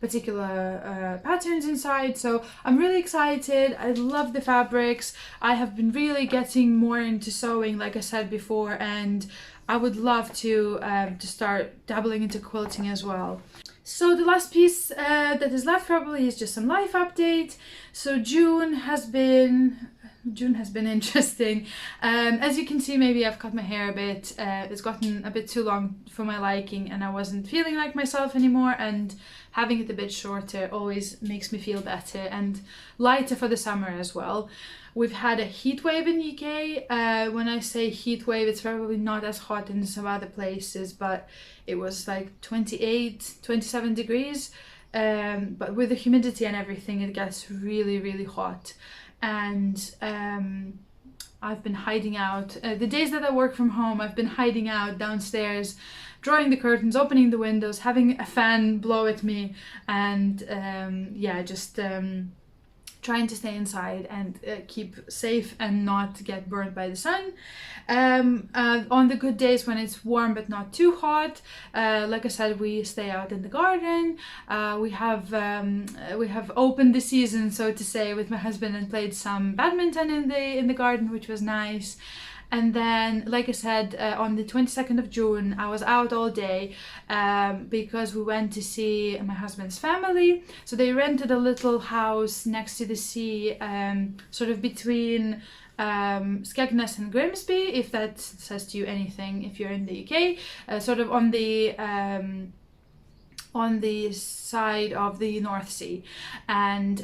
particular patterns inside. So I'm really excited. I love the fabrics. I have been really getting more into sewing, like I said before, and I would love to start dabbling into quilting as well. So the last piece that is left probably is just some life update. So June has been interesting. As you can see, maybe I've cut my hair a bit. It's gotten a bit too long for my liking, and I wasn't feeling like myself anymore, and having it a bit shorter always makes me feel better and lighter for the summer as well. We've had a heat wave in UK. When I say heat wave, it's probably not as hot in some other places, but it was like 28, 27 degrees. But with the humidity and everything, it gets really, really hot. And I've been hiding out. The days that I work from home, I've been hiding out downstairs, drawing the curtains, opening the windows, having a fan blow at me, and just trying to stay inside and keep safe and not get burned by the sun. On the good days when it's warm but not too hot, like I said, we stay out in the garden. We have opened the season, so to say, with my husband and played some badminton in the garden, which was nice. And then, like I said, on the 22nd of June, I was out all day because we went to see my husband's family. So they rented a little house next to the sea, sort of between Skegness and Grimsby, if that says to you anything, if you're in the UK, sort of on the side of the North Sea, and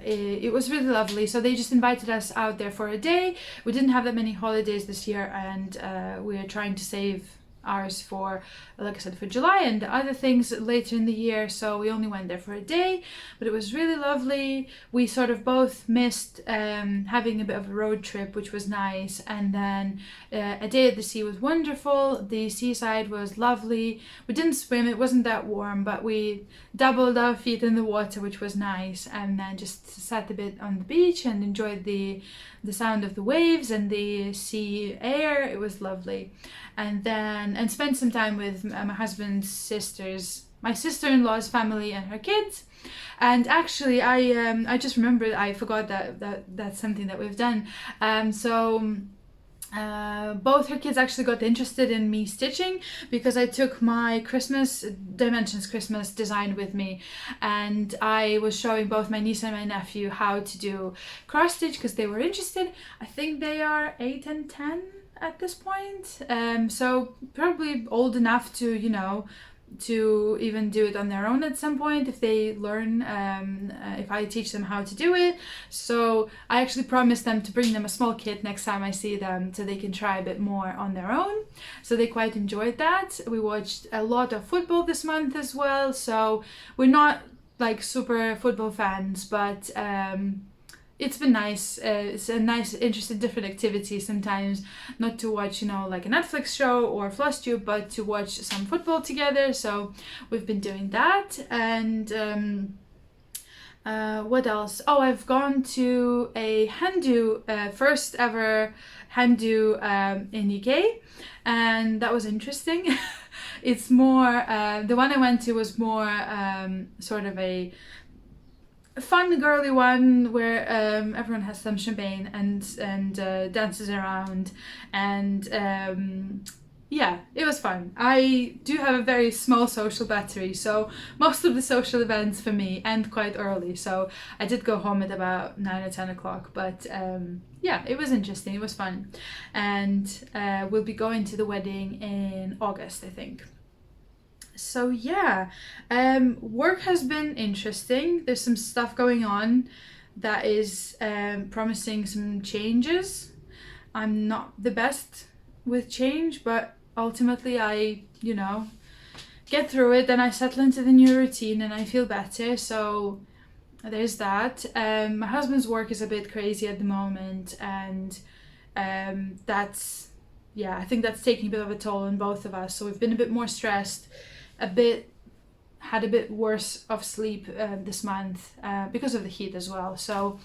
it was really lovely. So they just invited us out there for a day. We didn't have that many holidays this year, and we are trying to save ours for, like I said, for July and other things later in the year, so we only went there for a day, but it was really lovely. We sort of both missed having a bit of a road trip, which was nice, and then a day at the sea was wonderful. The seaside was lovely. We didn't swim, it wasn't that warm, but we doubled our feet in the water, which was nice, and then just sat a bit on the beach and enjoyed the sound of the waves and the sea air. It was lovely. And then spent some time with my husband's sisters, my sister-in-law's family and her kids. And actually I just remembered, I forgot that's something that we've done. Both her kids actually got interested in me stitching because I took my Dimensions Christmas design with me, and I was showing both my niece and my nephew how to do cross stitch because they were interested. I think they are 8 and 10 at this point, so probably old enough to even do it on their own at some point if they learn, if I teach them how to do it. So I actually promised them to bring them a small kit next time I see them so they can try a bit more on their own. So they quite enjoyed that. We watched a lot of football this month as well, so we're not like super football fans, but it's been nice. It's a nice, interesting, different activity sometimes, not to watch, like a Netflix show or Flosstube, but to watch some football together. So we've been doing that. And what else? Oh, I've gone to a hand do, first ever hand do in UK, and that was interesting. It's more, the one I went to was more sort of a fun girly one where everyone has some champagne and dances around, and it was fun. I do have a very small social battery, so most of the social events for me end quite early, so I did go home at about 9 or 10 o'clock, but it was interesting, it was fun, and we'll be going to the wedding in August, I think. So work has been interesting. There's some stuff going on that is promising some changes. I'm not the best with change, but ultimately I, get through it and I settle into the new routine and I feel better. So there's that. My husband's work is a bit crazy at the moment, and that's, I think that's taking a bit of a toll on both of us. So we've been a bit more stressed, had a bit worse of sleep this month because of the heat as well. So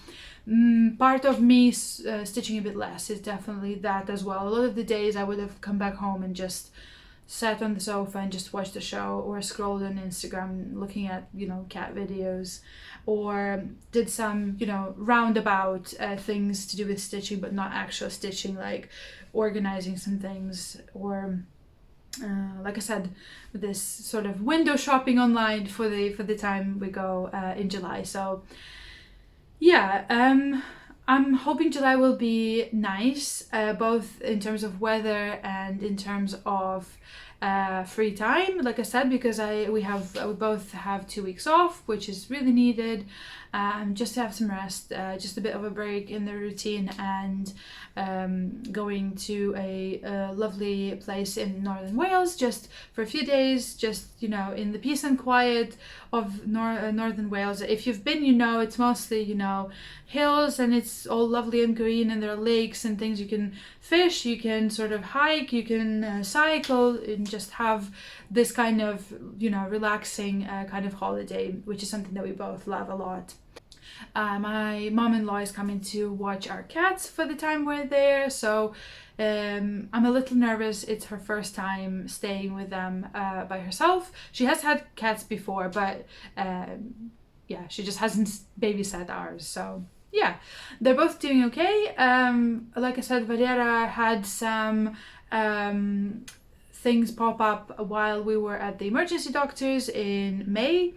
part of me stitching a bit less is definitely that as well. A lot of the days I would have come back home and just sat on the sofa and just watched the show, or scrolled on Instagram looking at, you know, cat videos, or did some, you know, roundabout things to do with stitching, but not actual stitching, like organizing some things, or like I said, this sort of window shopping online for the time we go in July. So yeah, I'm hoping July will be nice, both in terms of weather and in terms of free time. Like I said, because we both have 2 weeks off, which is really needed, just to have some rest, just a bit of a break in the routine, and going to a lovely place in northern Wales just for a few days, just, you know, in the peace and quiet of northern Wales. If you've been, you know, it's mostly, you know, hills, and it's all lovely and green, and there are lakes and things. You can fish, you can sort of hike, you can cycle, and just have this kind of, you know, relaxing kind of holiday, which is something that we both love a lot. My mom-in-law is coming to watch our cats for the time we're there, so I'm a little nervous. It's her first time staying with them by herself. She has had cats before, but yeah, she just hasn't babysat ours. So yeah, they're both doing okay. Like I said, Valera had some things pop up while we were at the emergency doctors in May,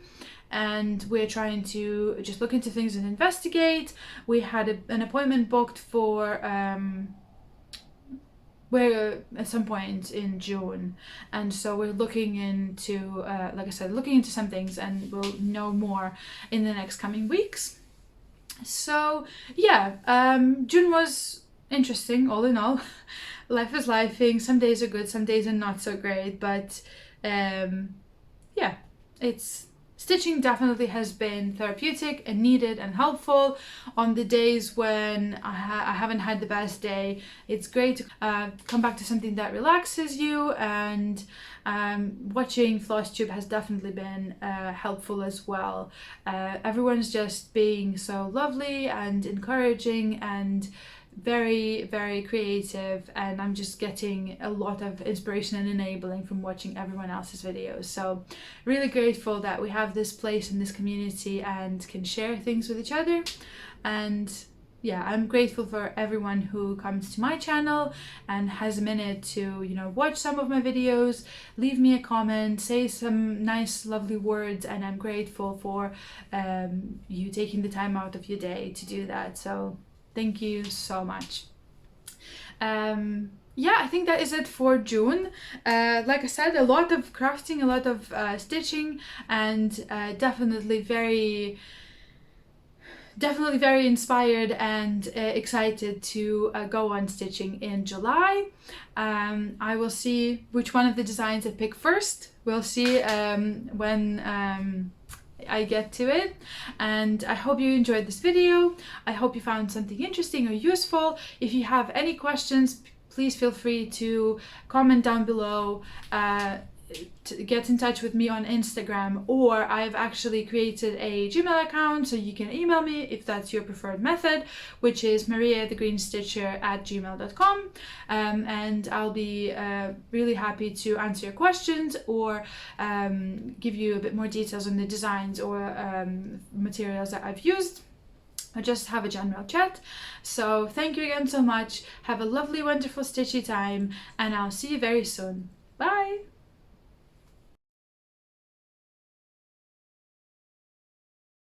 and we're trying to just look into things and investigate. We had an appointment booked for we're at some point in June, and so we're looking into like I said, looking into some things, and we'll know more in the next coming weeks. So yeah, June was interesting all in all. Life is lifing. Some days are good, some days are not so great, but yeah, it's stitching definitely has been therapeutic and needed and helpful on the days when I haven't had the best day. It's great to come back to something that relaxes you, and watching Flosstube has definitely been helpful as well. Everyone's just being so lovely and encouraging and very, very creative, and I'm just getting a lot of inspiration and enabling from watching everyone else's videos. So really grateful that we have this place in this community and can share things with each other. And yeah, I'm grateful for everyone who comes to my channel and has a minute to, you know, watch some of my videos, leave me a comment, say some nice lovely words, and I'm grateful for you taking the time out of your day to do that. So thank you so much. Yeah, I think that is it for June. Like I said, a lot of crafting, a lot of stitching, and definitely very inspired and excited to go on stitching in July. I will see which one of the designs I pick first. We'll see when I get to it, and I hope you enjoyed this video. I hope you found something interesting or useful. If you have any questions, please feel free to comment down below, to get in touch with me on Instagram, or I've actually created a Gmail account, so you can email me if that's your preferred method, which is mariathegreenstitcher@gmail.com, and I'll be really happy to answer your questions, or give you a bit more details on the designs or materials that I've used, or just have a general chat. So thank you again so much. Have a lovely, wonderful stitchy time, and I'll see you very soon.